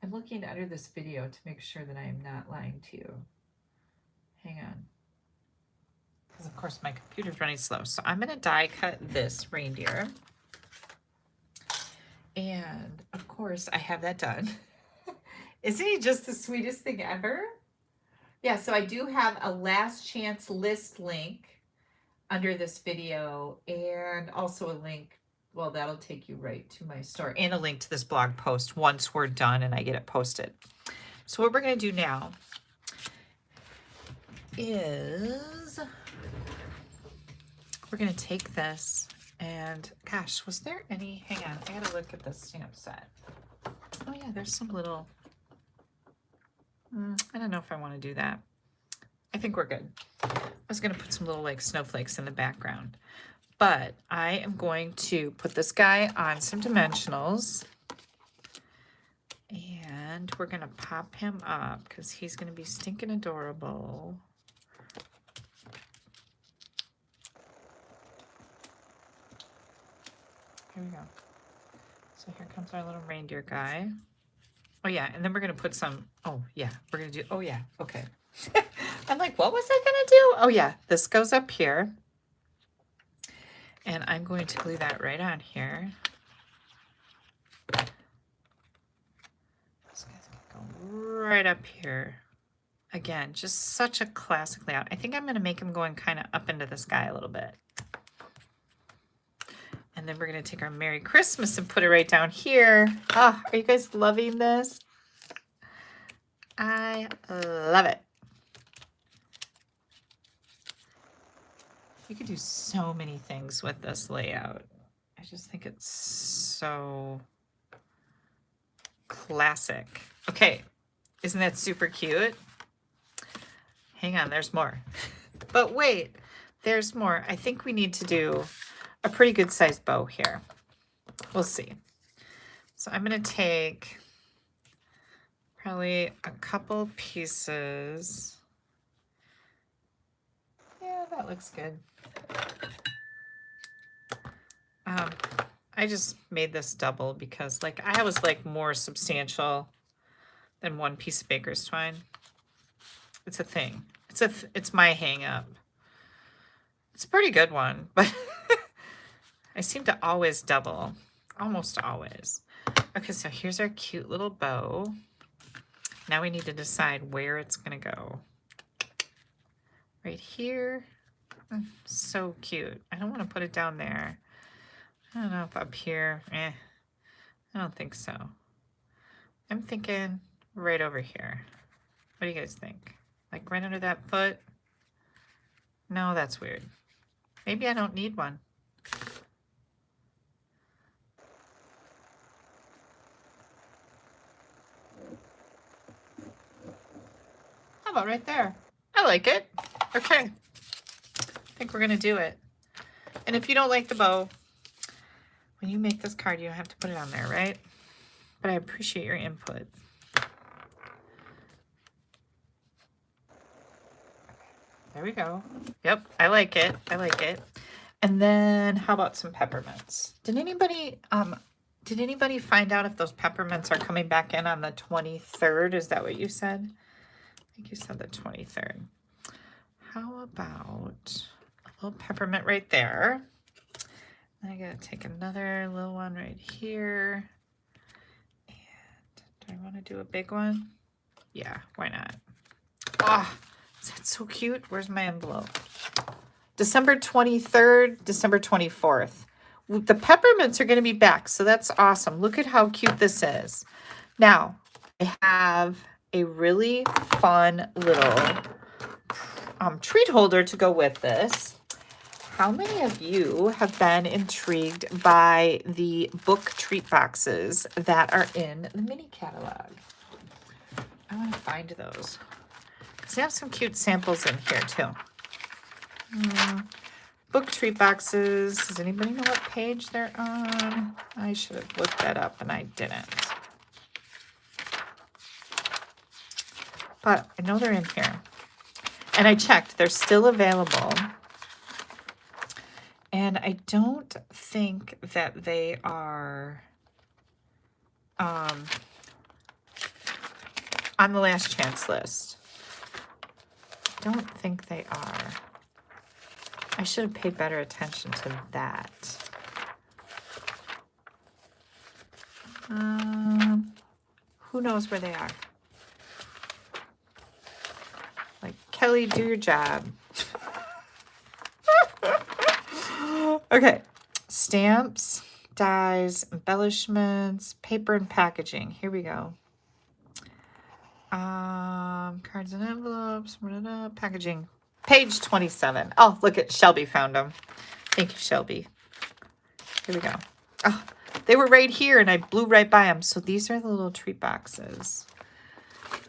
I'm looking under this video to make sure that I am not lying to you. Hang on. Because of course my computer's running slow. So I'm going to die cut this reindeer. And of course I have that done. Isn't he just the sweetest thing ever? Yeah, so I do have a last chance list link under this video, and also a link, well, that'll take you right to my store, and a link to this blog post once we're done and I get it posted. So what we're going to do now is we're going to take this, and gosh, was there any, hang on, I got to look at the stamp set. Oh yeah, there's some little, I don't know if I want to do that. I think we're good. I was going to put some little like snowflakes in the background, but I am going to put this guy on some dimensionals, and we're going to pop him up because he's going to be stinking adorable. Here we go. So here comes our little reindeer guy. Oh yeah, and then we're going to put some, oh yeah, we're going to do, oh yeah, okay. I'm like, what was I going to do? Oh yeah, this goes up here. And I'm going to glue that right on here. This guy's going to go right up here. Again, just such a classic layout. I think I'm going to make him going kind of up into the sky a little bit. then we're going to take our Merry Christmas and put it right down here. Oh, are you guys loving this? I love it. You could do so many things with this layout. I just think it's so classic. Okay, isn't that super cute? Hang on, there's more. But wait, there's more. I think we need to do a pretty good sized bow here. We'll see. So I'm going to take probably a couple pieces. Yeah, that looks good. I just made this double because like I was like more substantial than one piece of baker's twine. It's a thing. It's my hang up. It's a pretty good one, but I seem to always double, almost always. Okay, so here's our cute little bow. Now we need to decide where it's gonna go. Right here. So cute. I don't want to put it down there. I don't know if up here, I don't think so. I'm thinking right over here. What do you guys think? Like right under that foot? No, that's weird. Maybe I don't need one. How about right there? I like it. Okay. I think we're gonna do it. And if you don't like the bow, when you make this card, you don't have to put it on there, right? But I appreciate your input. There we go. Yep, I like it. I like it. And then how about some peppermints? Did anybody find out if those peppermints are coming back in on the 23rd? Is that what you said? I think you said the 23rd. How about a little peppermint right there? I gotta take another little one right here. And do I want to do a big one? Yeah, why not? Oh, is that so cute? Where's my envelope? December 23rd, December 24th. The peppermints are going to be back, so that's awesome. Look at how cute this is. Now, I have a really fun little treat holder to go with this. How many of you have been intrigued by the book treat boxes that are in the mini catalog? I want to find those. Because they have some cute samples in here too. Book treat boxes. Does anybody know what page they're on? I should have looked that up and I didn't. But I know they're in here. And I checked. They're still available. And I don't think that they are on the last chance list. I don't think they are. I should have paid better attention to that. Who knows where they are? Like, Kelly, do your job. Okay, stamps, dies, embellishments, paper and packaging. Here we go. Cards and envelopes, packaging. Page 27. Oh, look at Shelby found them. Thank you, Shelby. Here we go. Oh, they were right here and I blew right by them. So these are the little treat boxes.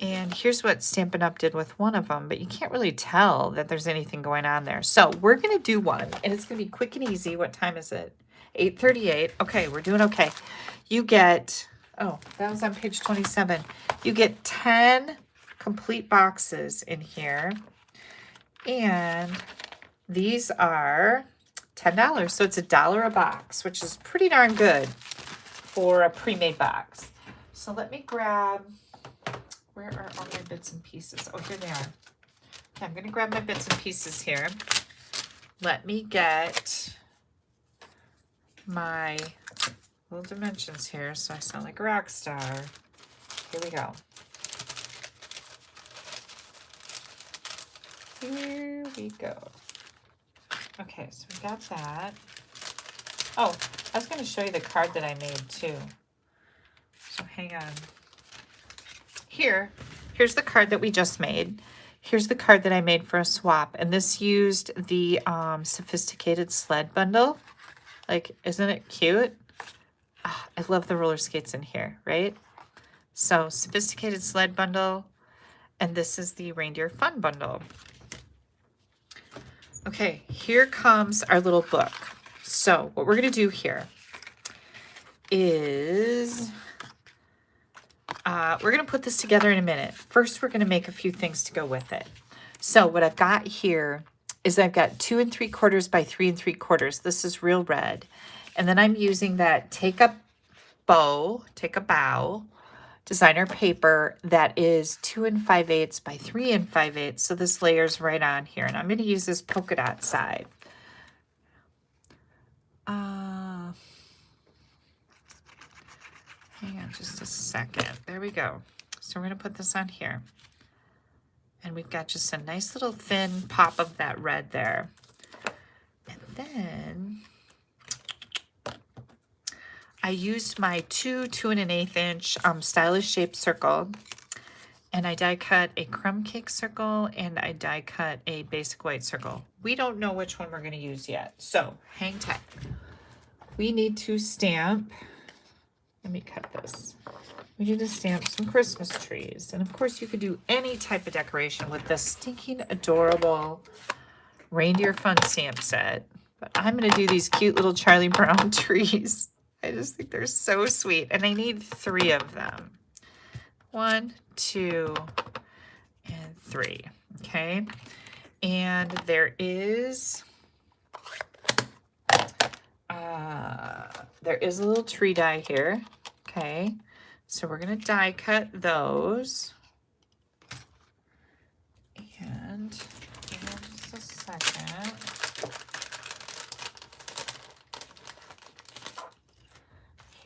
And here's what Stampin' Up! Did with one of them, but you can't really tell that there's anything going on there. So we're going to do one, and it's going to be quick and easy. What time is it? 8:38. Okay, we're doing okay. You get, oh, that was on page 27. You get 10 complete boxes in here, and these are $10. So it's $1 a box, which is pretty darn good for a pre-made box. So let me grab... Where are all my bits and pieces? Oh, here they are. Okay, I'm going to grab my bits and pieces here. Let me get my little dimensions here so I sound like a rock star. Here we go. Here we go. Okay, so we got that. Oh, I was going to show you the card that I made too. So hang on. Here's the card that we just made. Here's the card that I made for a swap. And this used the sophisticated sled bundle. Like, isn't it cute? Oh, I love the roller skates in here, right? So sophisticated sled bundle. And this is the reindeer fun bundle. Okay, here comes our little book. So what we're going to do here is we're going to put this together in a minute. First, we're going to make a few things to go with it. So what I've got here is I've got 2 3/4 by 3 3/4. This is real red. And then I'm using that take a bow designer paper that is 2 5/8 by 3 5/8. So this layers right on here. And I'm going to use this polka dot side. Hang on just a second. There we go. So we're going to put this on here. And we've got just a nice little thin pop of that red there. And then I used my 2 2 1/8 inch stylish shaped circle. And I die cut a crumb cake circle and I die cut a basic white circle. We don't know which one we're going to use yet. So hang tight. We need to stamp. Let me cut this. We need to stamp some Christmas trees. And of course you could do any type of decoration with this stinking adorable reindeer fun stamp set. But I'm going to do these cute little Charlie Brown trees. I just think they're so sweet. And I need 3 of them. 1, 2, and 3. Okay. And there is a little tree die here. Okay. So we're going to die cut those. And hang on just a second.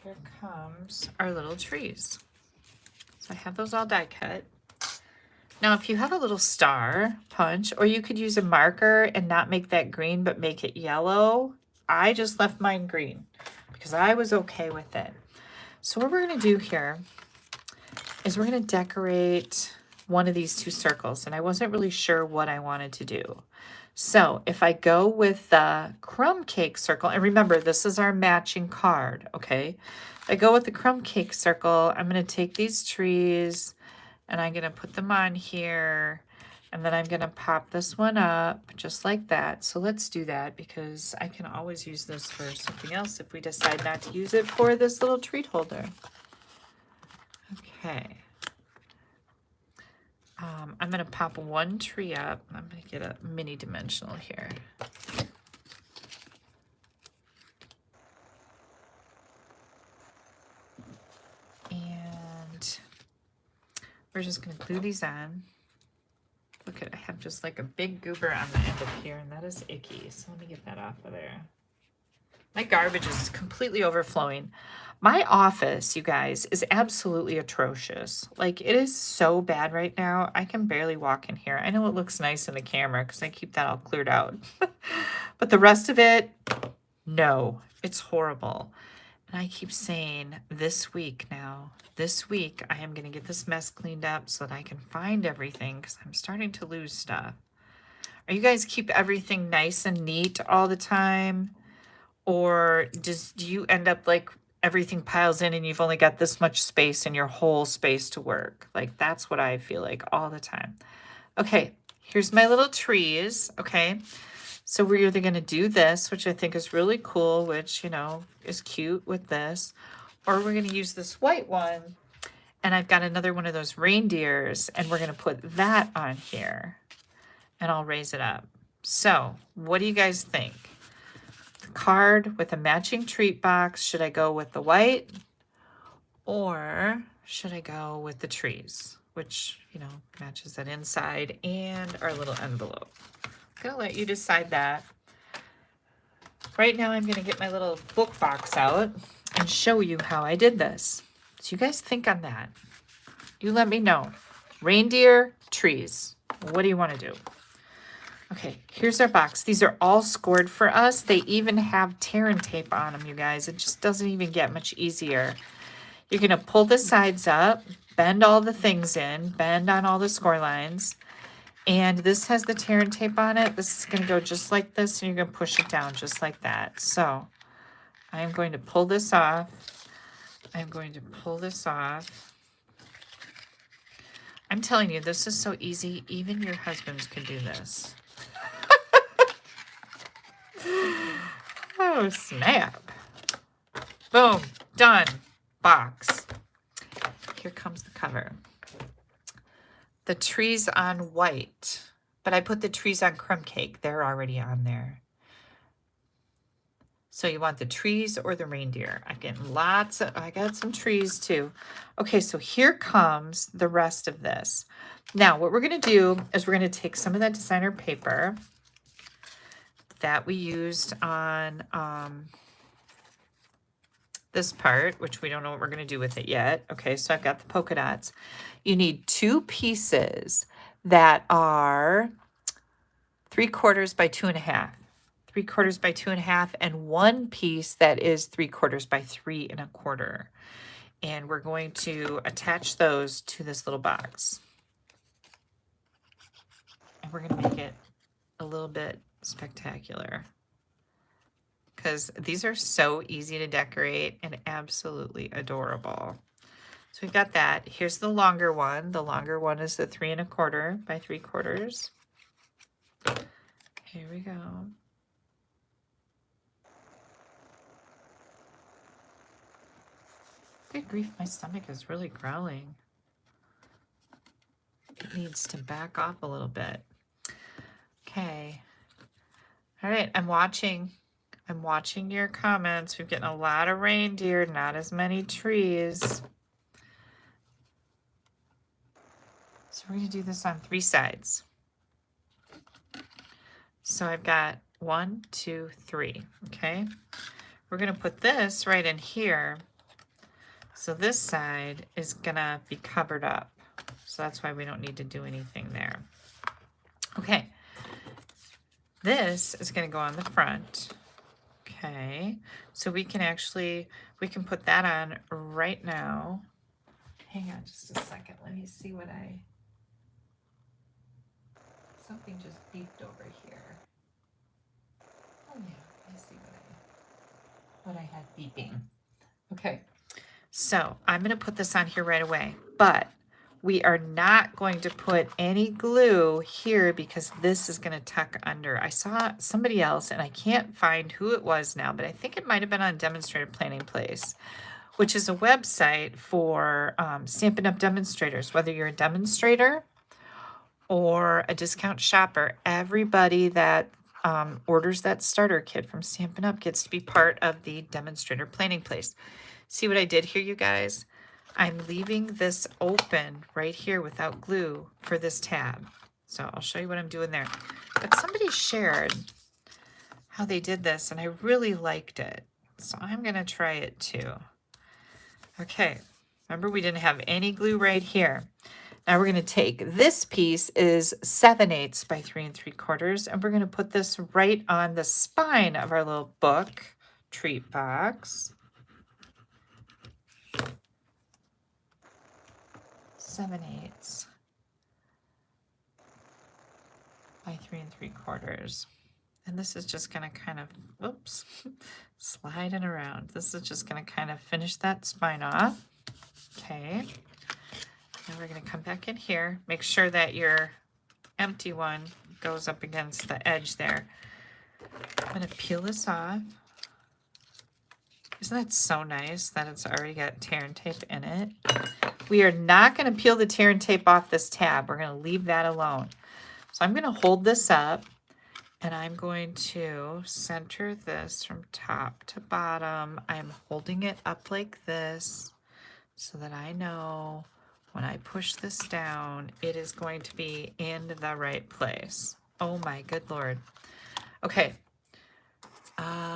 Here comes our little trees. So I have those all die cut. Now, if you have a little star punch, or you could use a marker and not make that green, but make it yellow. I just left mine green because I was okay with it. So what we're going to do here is we're going to decorate one of these 2 circles. And I wasn't really sure what I wanted to do. So if I go with the crumb cake circle, and remember, this is our matching card, okay? If I go with the crumb cake circle, I'm going to take these trees and I'm going to put them on here. And then I'm going to pop this one up just like that. So let's do that because I can always use this for something else if we decide not to use it for this little treat holder. Okay. I'm going to pop one tree up. I'm going to get a mini dimensional here. And we're just going to glue these on. Look at, I have just like a big goober on the end of here, and that is icky. So let me get that off of there. My garbage is completely overflowing. My office, you guys, is absolutely atrocious. Like, it is so bad right now. I can barely walk in here. I know it looks nice in the camera because I keep that all cleared out. But the rest of it, no, it's horrible. And I keep saying this week now, this week, I am going to get this mess cleaned up so that I can find everything because I'm starting to lose stuff. Are you guys keep everything nice and neat all the time? Or do you end up like everything piles in and you've only got this much space in your whole space to work? Like, that's what I feel like all the time. Okay, here's my little trees, okay? So we're either going to do this, which I think is really cool, which, you know, is cute with this, or we're going to use this white one, and I've got another one of those reindeers, and we're going to put that on here, and I'll raise it up. So what do you guys think? The card with a matching treat box, should I go with the white, or should I go with the trees, which, you know, matches that inside and our little envelope? I'm going to let you decide that. Right now I'm going to get my little book box out and show you how I did this. So you guys think on that. You let me know. Reindeer, trees. What do you want to do? Okay, here's our box. These are all scored for us. They even have tear and tape on them, you guys. It just doesn't even get much easier. You're going to pull the sides up, bend all the things in, bend on all the score lines. And this has the tear and tape on it. This is going to go just like this, and you're going to push it down just like that. So I'm going to pull this off. I'm going to pull this off. I'm telling you, this is so easy. Even your husbands can do this. Oh, snap. Boom. Done. Box. Here comes the cover. The trees on white. But I put the trees on crumb cake. They're already on there. So you want the trees or the reindeer? I got some trees too. Okay, so here comes the rest of this. Now, what we're going to do is we're going to take some of that designer paper that we used on this part, which we don't know what we're going to do with it yet. Okay, so I've got the polka dots. You need 2 pieces that are 3/4 by 2.5. 3/4 by 2.5, and 1 piece that is 3/4 by 3.25. And we're going to attach those to this little box. And we're going to make it a little bit spectacular, because these are so easy to decorate and absolutely adorable. So we've got that. Here's the longer one. The longer one is the 3.25 by 3/4. Here we go. Good grief, my stomach is really growling. It needs to back off a little bit. Okay. All right, I'm watching your comments. We've gotten a lot of reindeer, not as many trees. So we're going to do this on 3 sides. So I've got 1, 2, 3, okay? We're going to put this right in here. So this side is going to be covered up. So that's why we don't need to do anything there. Okay. This is going to go on the front. Okay. So we can put that on right now. Hang on just a second. Let me see what something just beeped over here. Oh yeah, I see what I had beeping. Okay. So I'm going to put this on here right away, but we are not going to put any glue here because this is going to tuck under. I saw somebody else, and I can't find who it was now, but I think it might have been on Demonstrator Planning Place, which is a website for Stampin' Up! Demonstrators. Whether you're a demonstrator or a discount shopper, everybody that orders that starter kit from Stampin' Up! Gets to be part of the Demonstrator Planning Place. See what I did here, you guys? I'm leaving this open right here without glue for this tab. So I'll show you what I'm doing there. But somebody shared how they did this, and I really liked it. So I'm going to try it too. Okay, remember we didn't have any glue right here. Now we're going to take, this piece is 7/8 by 3 3/4, and we're going to put this right on the spine of our little book treat box. 7/8 by 3 3/4. And this is just going to kind of, whoops, sliding around. This is just going to kind of finish that spine off. Okay. Now we're going to come back in here. Make sure that your empty one goes up against the edge there. I'm going to peel this off. Isn't that so nice that it's already got tear and tape in it? We are not going to peel the tear and tape off this tab. We're going to leave that alone. So I'm going to hold this up, and I'm going to center this from top to bottom. I'm holding it up like this so that I know when I push this down, it is going to be in the right place. Oh my good Lord. Okay.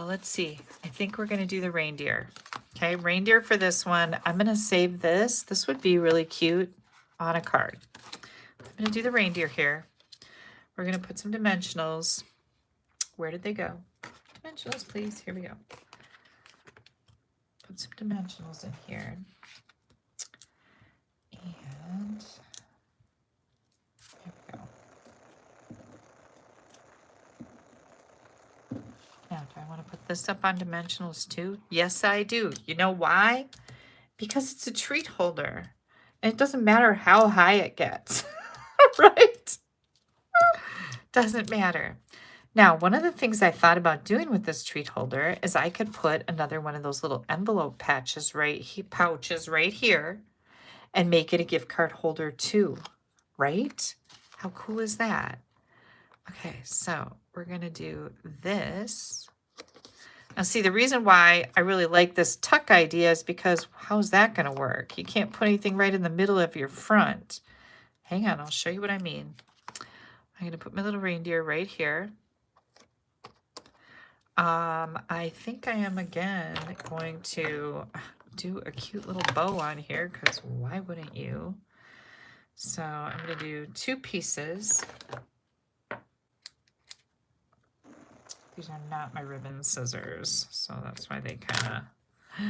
Let's see. I think we're going to do the reindeer. Okay, reindeer for this one. I'm going to save this. This would be really cute on a card. I'm going to do the reindeer here. we're going to put some dimensionals. Where did they go? Dimensionals, please. Here we go. Put some dimensionals in here. And here we go. Now, do I want to put this up on dimensionals too? Yes, I do. You know why? Because it's a treat holder. And it doesn't matter how high it gets, right? Doesn't matter. Now, one of the things I thought about doing with this treat holder is I could put another one of those little envelope pouches right here and make it a gift card holder too, right? How cool is that? Okay, so we're going to do this. Now, see, the reason why I really like this tuck idea is because how's that going to work? You can't put anything right in the middle of your front. Hang on, I'll show you what I mean. I'm going to put my little reindeer right here. I think I am again going to do a cute little bow on here because why wouldn't you? So I'm going to do 2 pieces. These are not my ribbon scissors, so that's why they kind of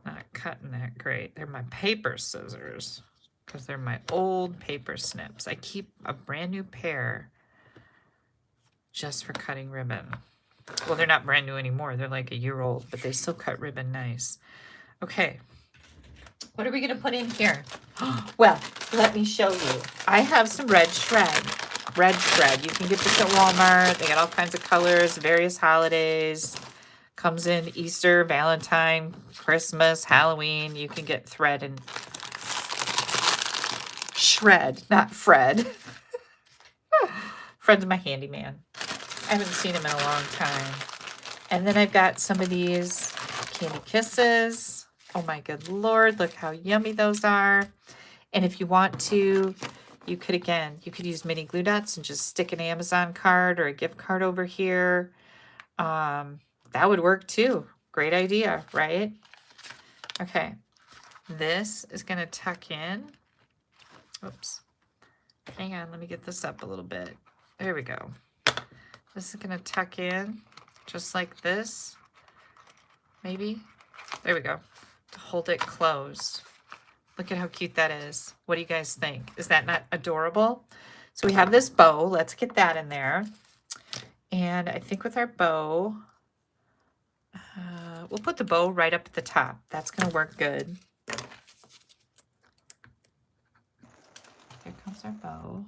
not cutting that great. They're my paper scissors because they're my old paper snips. I keep a brand new pair just for cutting ribbon. Well, they're not brand new anymore. They're like a year old, but they still cut ribbon nice. Okay, what are we going to put in here? Well, let me show you. I have some red shred. Red shred. You can get this at Walmart. They got all kinds of colors, various holidays. Comes in Easter, Valentine, Christmas, Halloween. You can get thread and shred, not Fred. Fred's my handyman. I haven't seen him in a long time. And then I've got some of these Candy Kisses. Oh my good Lord, look how yummy those are. And if you want to, you could use mini glue dots and just stick an Amazon card or a gift card over here. That would work too. Great idea, right? Okay, this is going to tuck in. Oops. Hang on, let me get this up a little bit. There we go. This is going to tuck in just like this. Maybe. There we go. To hold it closed. Look at how cute that is. What do you guys think? Is that not adorable? So we have this bow. Let's get that in there. And I think with our bow, we'll put the bow right up at the top. That's going to work good. Here comes our bow.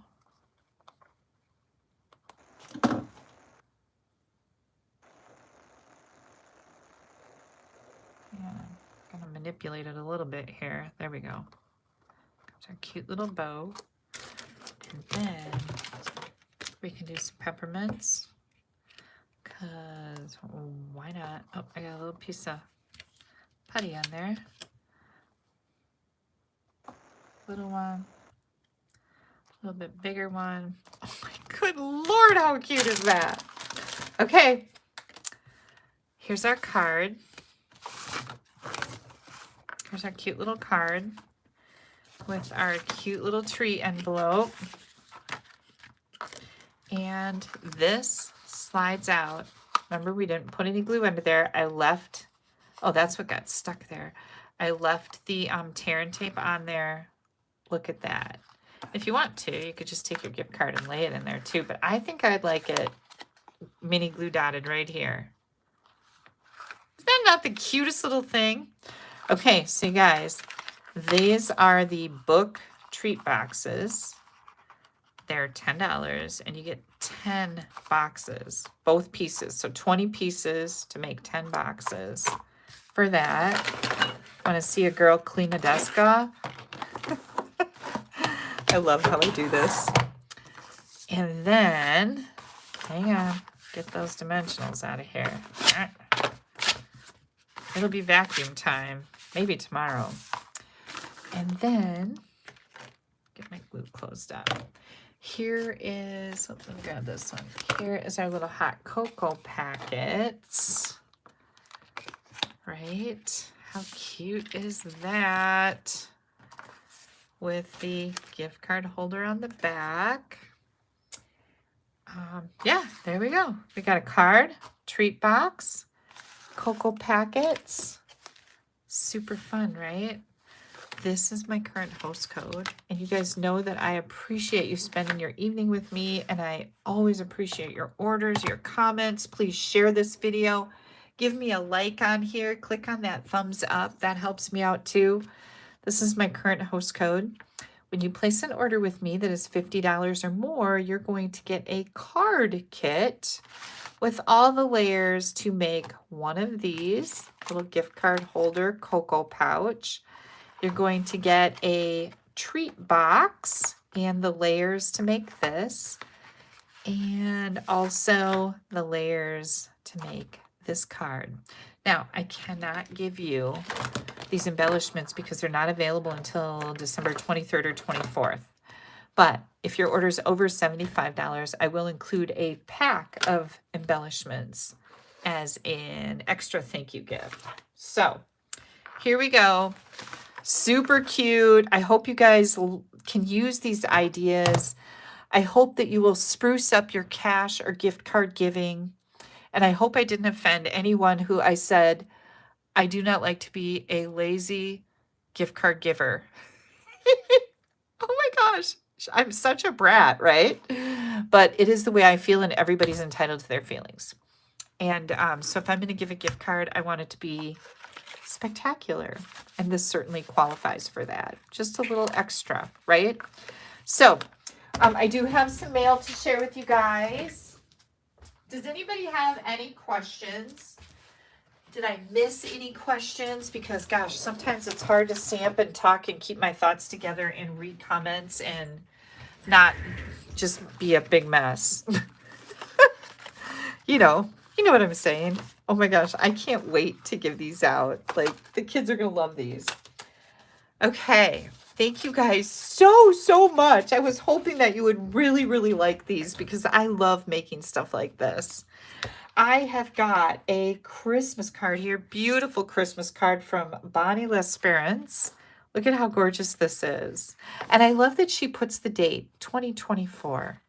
Yeah, I'm going to manipulate it a little bit here. There we go. Comes our cute little bow. And then we can do some peppermints. Because why not? Oh, I got a little piece of putty on there. Little one. A little bit bigger one. Oh my good Lord, how cute is that? Okay. Here's our card. Here's our cute little card with our cute little tree envelope. And this slides out. Remember, we didn't put any glue under there. I left, oh, that's what got stuck there. I left the tear and tape on there. Look at that. If you want to, you could just take your gift card and lay it in there too. But I think I'd like it mini glue dotted right here. Is that not the cutest little thing? Okay, so you guys, these are the book treat boxes. They're $10 and you get 10 boxes, both pieces. So 20 pieces to make 10 boxes. For that, want to see a girl clean a desk off? I love how I do this. And then, hang on, get those dimensionals out of here. It'll be vacuum time, maybe tomorrow. And then, get my glue closed up. Here is, let me grab this one. Here is our little hot cocoa packets. Right? How cute is that? With the gift card holder on the back. Yeah, there we go. We got a card, treat box, cocoa packets. Super fun, right? This is my current host code. And you guys know that I appreciate you spending your evening with me. And I always appreciate your orders, your comments. Please share this video. Give me a like on here. Click on that thumbs up. That helps me out too. This is my current host code. When you place an order with me that is $50 or more, you're going to get a card kit with all the layers to make one of these little gift card holder cocoa pouch. You're going to get a treat box and the layers to make this, and also the layers to make this card. Now, I cannot give you these embellishments because they're not available until December 23rd or 24th. But if your order is over $75, I will include a pack of embellishments as an extra thank you gift. So here we go. Super cute. I hope you guys can use these ideas. I hope that you will spruce up your cash or gift card giving. And I hope I didn't offend anyone who I said, I do not like to be a lazy gift card giver. Oh my gosh. I'm such a brat, right? But it is the way I feel, and everybody's entitled to their feelings. And so if I'm going to give a gift card, I want it to be spectacular. And this certainly qualifies for that. Just a little extra, right? So I do have some mail to share with you guys. Does anybody have any questions? Did I miss any questions? Because gosh, sometimes it's hard to stamp and talk and keep my thoughts together and read comments and not just be a big mess. You know what I'm saying. Oh my gosh, I can't wait to give these out. Like, the kids are gonna love these. Okay, thank you guys so much. I was hoping that you would really like these because I love making stuff like this. I have got a Christmas card here. Beautiful Christmas card from Bonnie L'Esperance. Look at how gorgeous this is. And I love that she puts the date, 2024.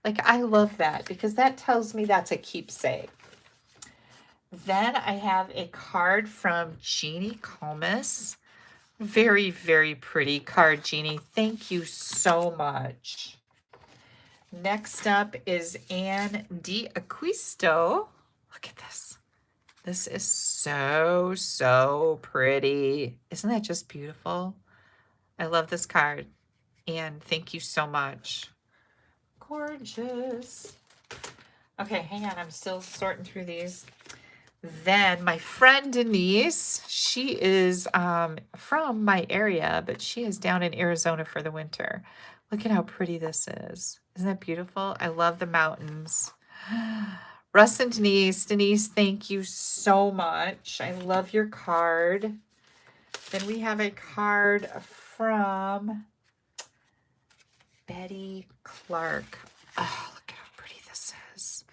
Like, I love that because that tells me that's a keepsake. Then I have a card from Jeannie Comas. Very pretty card, Jeannie. Thank you so much. Next up is Anne D'Acquisto. Look at this. This is so pretty. Isn't that just beautiful? I love this card. Anne, thank you so much. Gorgeous. Okay, hang on. I'm still sorting through these. Then my friend Denise, she is from my area, but she is down in Arizona for the winter. Look at how pretty this is. Isn't that beautiful? I love the mountains. Russ and Denise, thank you so much. I love your card. Then we have a card from Betty Clark. Oh, look how pretty this is.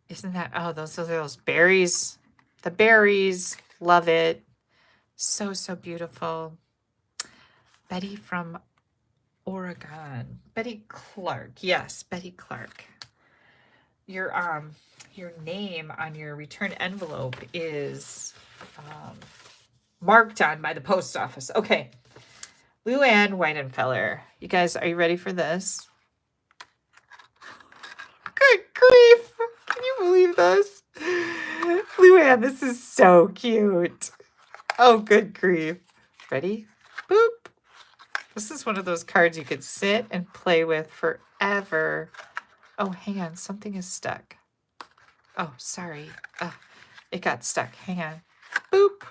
Isn't that, oh, those are those berries. The berries, love it. So beautiful. Betty from Oregon. Betty Clark. Yes, Betty Clark. Your name on your return envelope is marked on by the post office. Okay. Luann Weidenfeller. You guys, are you ready for this? Good grief. Can you believe this? Luann, this is so cute. Oh, good grief. Ready? Boop. This is one of those cards you could sit and play with forever. Oh, hang on. Something is stuck. Oh, sorry. It got stuck. Hang on. Boop.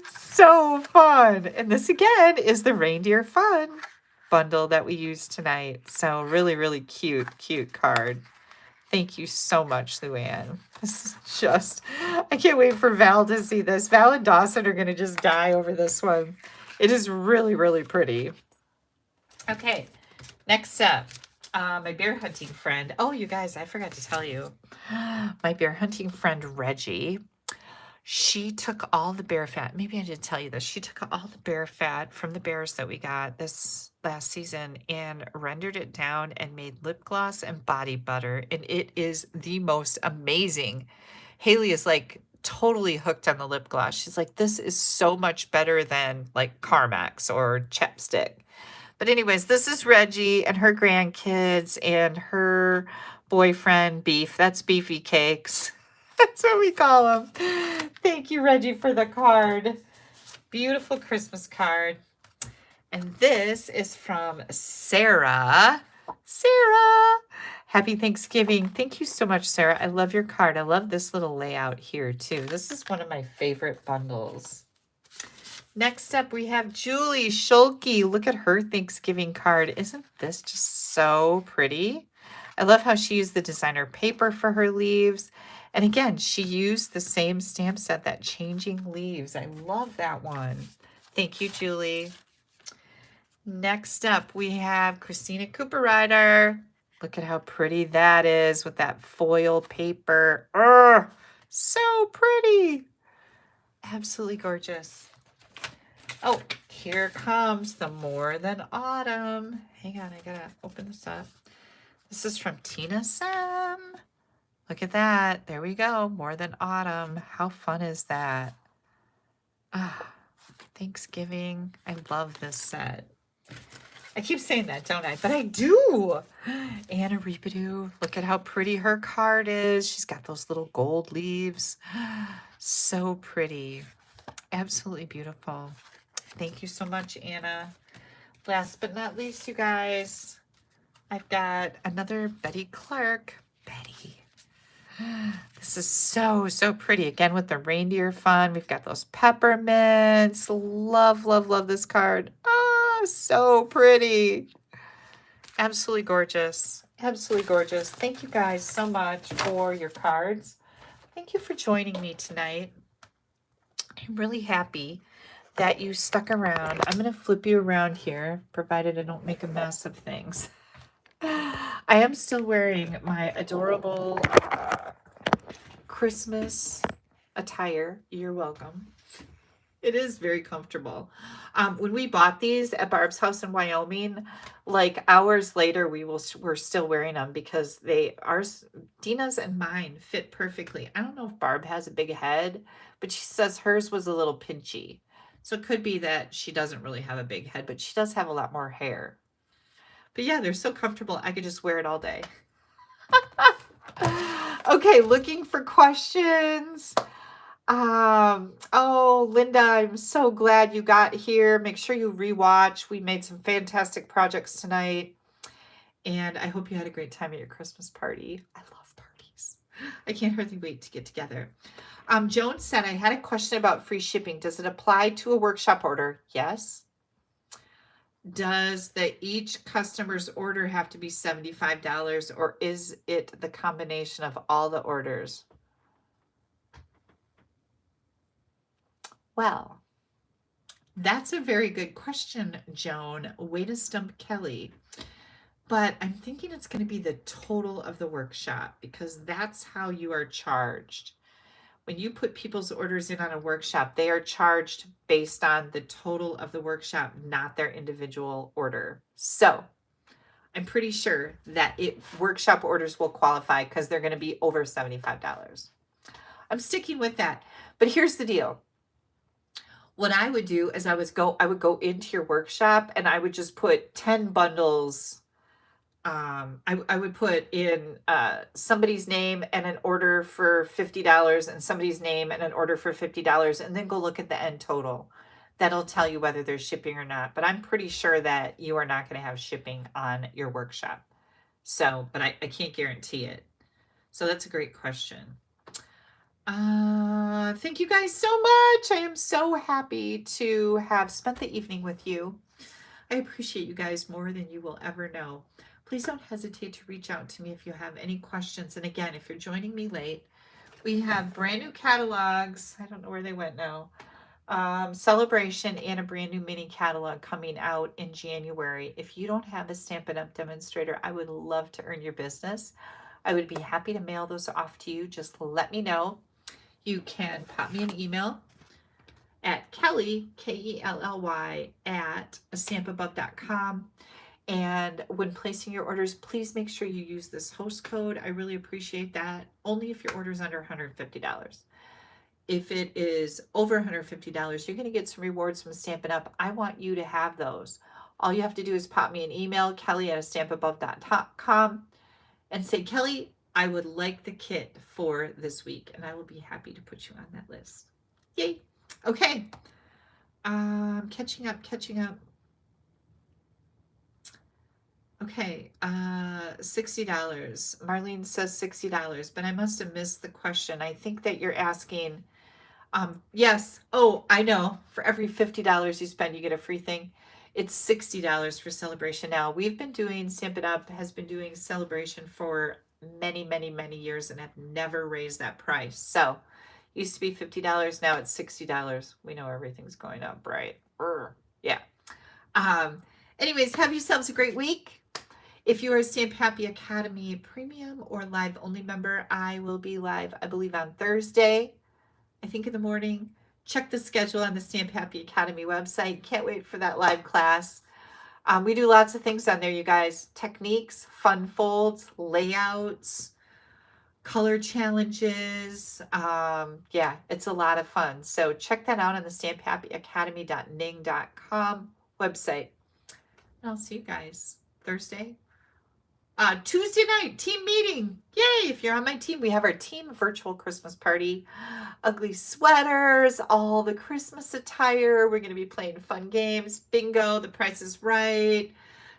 So fun. And this again is the Reindeer Fun bundle that we used tonight. So really cute card. Thank you so much, Luann. This is just, I can't wait for Val to see this. Val and Dawson are going to just die over this one. It is really pretty. Okay, next up, my bear hunting friend. Oh, you guys, I forgot to tell you. My bear hunting friend, Reggie. She took all the bear fat. Maybe I did tell you this. She took all the bear fat from the bears that we got this last season and rendered it down and made lip gloss and body butter. And it is the most amazing. Haley is like totally hooked on the lip gloss. She's like, this is so much better than like Carmex or chapstick. But anyways, this is Reggie and her grandkids and her boyfriend, Beef. That's Beefy Cakes. That's what we call them. Thank you, Reggie, for the card. Beautiful Christmas card. And this is from Sarah. Sarah, happy Thanksgiving. Thank you so much, Sarah. I love your card. I love this little layout here, too. This is one of my favorite bundles. Next up, we have Julie Schulke. Look at her Thanksgiving card. Isn't this just so pretty? I love how she used the designer paper for her leaves. And again, she used the same stamp set, that Changing Leaves. I love that one. Thank you, Julie. Next up, we have Christina Cooper Ryder. Look at how pretty that is with that foil paper. Oh, so pretty. Absolutely gorgeous. Oh, here comes the More Than Autumn. Hang on, I gotta open this up. This is from Tina Sam. Look at that. There we go. More Than Autumn. How fun is that? Ah, Thanksgiving. I love this set. I keep saying that, don't I? But I do. Anna Rebidoux. Look at how pretty her card is. She's got those little gold leaves. So pretty. Absolutely beautiful. Thank you so much, Anna. Last but not least, you guys, I've got another Betty Clark. Betty. This is so, so pretty. Again, with the reindeer fun. We've got those peppermints. Love, love, love this card. Oh, so pretty. Absolutely gorgeous. Absolutely gorgeous. Thank you guys so much for your cards. Thank you for joining me tonight. I'm really happy that you stuck around. I'm going to flip you around here, provided I don't make a mess of things. I am still wearing my adorable Christmas attire. You're welcome. It is very comfortable. When we bought these at Barb's house in Wyoming, like hours later, we're still wearing them because Dina's and mine fit perfectly. I don't know if Barb has a big head, but she says hers was a little pinchy. So it could be that she doesn't really have a big head, but she does have a lot more hair. But yeah, they're so comfortable. I could just wear it all day. Okay, looking for questions. Oh, Linda, I'm so glad you got here. Make sure you rewatch. We made some fantastic projects tonight. And I hope you had a great time at your Christmas party. I love parties. I can't hardly wait to get together. Joan said, I had a question about free shipping. Does it apply to a workshop order? Yes. Does each customer's order have to be $75 or is it the combination of all the orders? Well, that's a very good question, Joan. Way to stump Kelly. But I'm thinking it's going to be the total of the workshop because that's how you are charged. When you put people's orders in on a workshop, they are charged based on the total of the workshop, not their individual order. So I'm pretty sure that workshop orders will qualify because they're going to be over $75. I'm sticking with that. But here's the deal. What I would do is I would go into your workshop and I would just put 10 bundles. I would put in somebody's name and an order for $50 and somebody's name and an order for $50 and then go look at the end total. That'll tell you whether there's shipping or not. But I'm pretty sure that you are not going to have shipping on your workshop. So, but I can't guarantee it. So that's a great question. Thank you guys so much. I am so happy to have spent the evening with you. I appreciate you guys more than you will ever know. Please don't hesitate to reach out to me if you have any questions. And again, if you're joining me late, we have brand new catalogs. I don't know where they went now. Celebration and a brand new mini catalog coming out in January. If you don't have a Stampin' Up! Demonstrator, I would love to earn your business. I would be happy to mail those off to you. Just let me know. you can pop me an email at Kelly, Kelly, at AStampAbove.com. And when placing your orders, please make sure you use this host code. I really appreciate that. Only if your order is under $150. If it is over $150, you're going to get some rewards from Stampin' Up. I want you to have those. All you have to do is pop me an email, Kelly at AStampAbove.com, and say, Kelly, I would like the kit for this week, and I will be happy to put you on that list. Yay. Okay. Catching up. Okay, $60. Marlene says $60, but I must have missed the question. I think that you're asking, yes. Oh, I know. For every $50 you spend, you get a free thing. It's $60 for Celebration Now. We've been doing, Stampin' Up! Has been doing Celebration for many, many, many years and have never raised that price. So, used to be $50, now it's $60. We know everything's going up, right? Yeah. Anyways, have yourselves a great week. If you are a Stamp Happy Academy Premium or Live Only member, I will be live, I believe, on Thursday, I think in the morning. Check the schedule on the Stamp Happy Academy website. Can't wait for that live class. We do lots of things on there, you guys. Techniques, fun folds, layouts, color challenges. Yeah, it's a lot of fun. So check that out on the stamphappyacademy.ning.com website. And I'll see you guys Thursday. Tuesday night, team meeting. Yay! If you're on my team, we have our team virtual Christmas party. Ugly sweaters, all the Christmas attire. We're going to be playing fun games. Bingo, The Price is Right,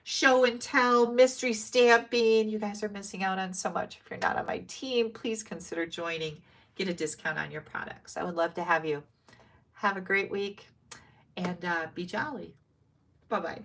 show and tell, mystery stamping. You guys are missing out on so much. If you're not on my team, please consider joining. Get a discount on your products. I would love to have you. Have a great week and be jolly. Bye-bye.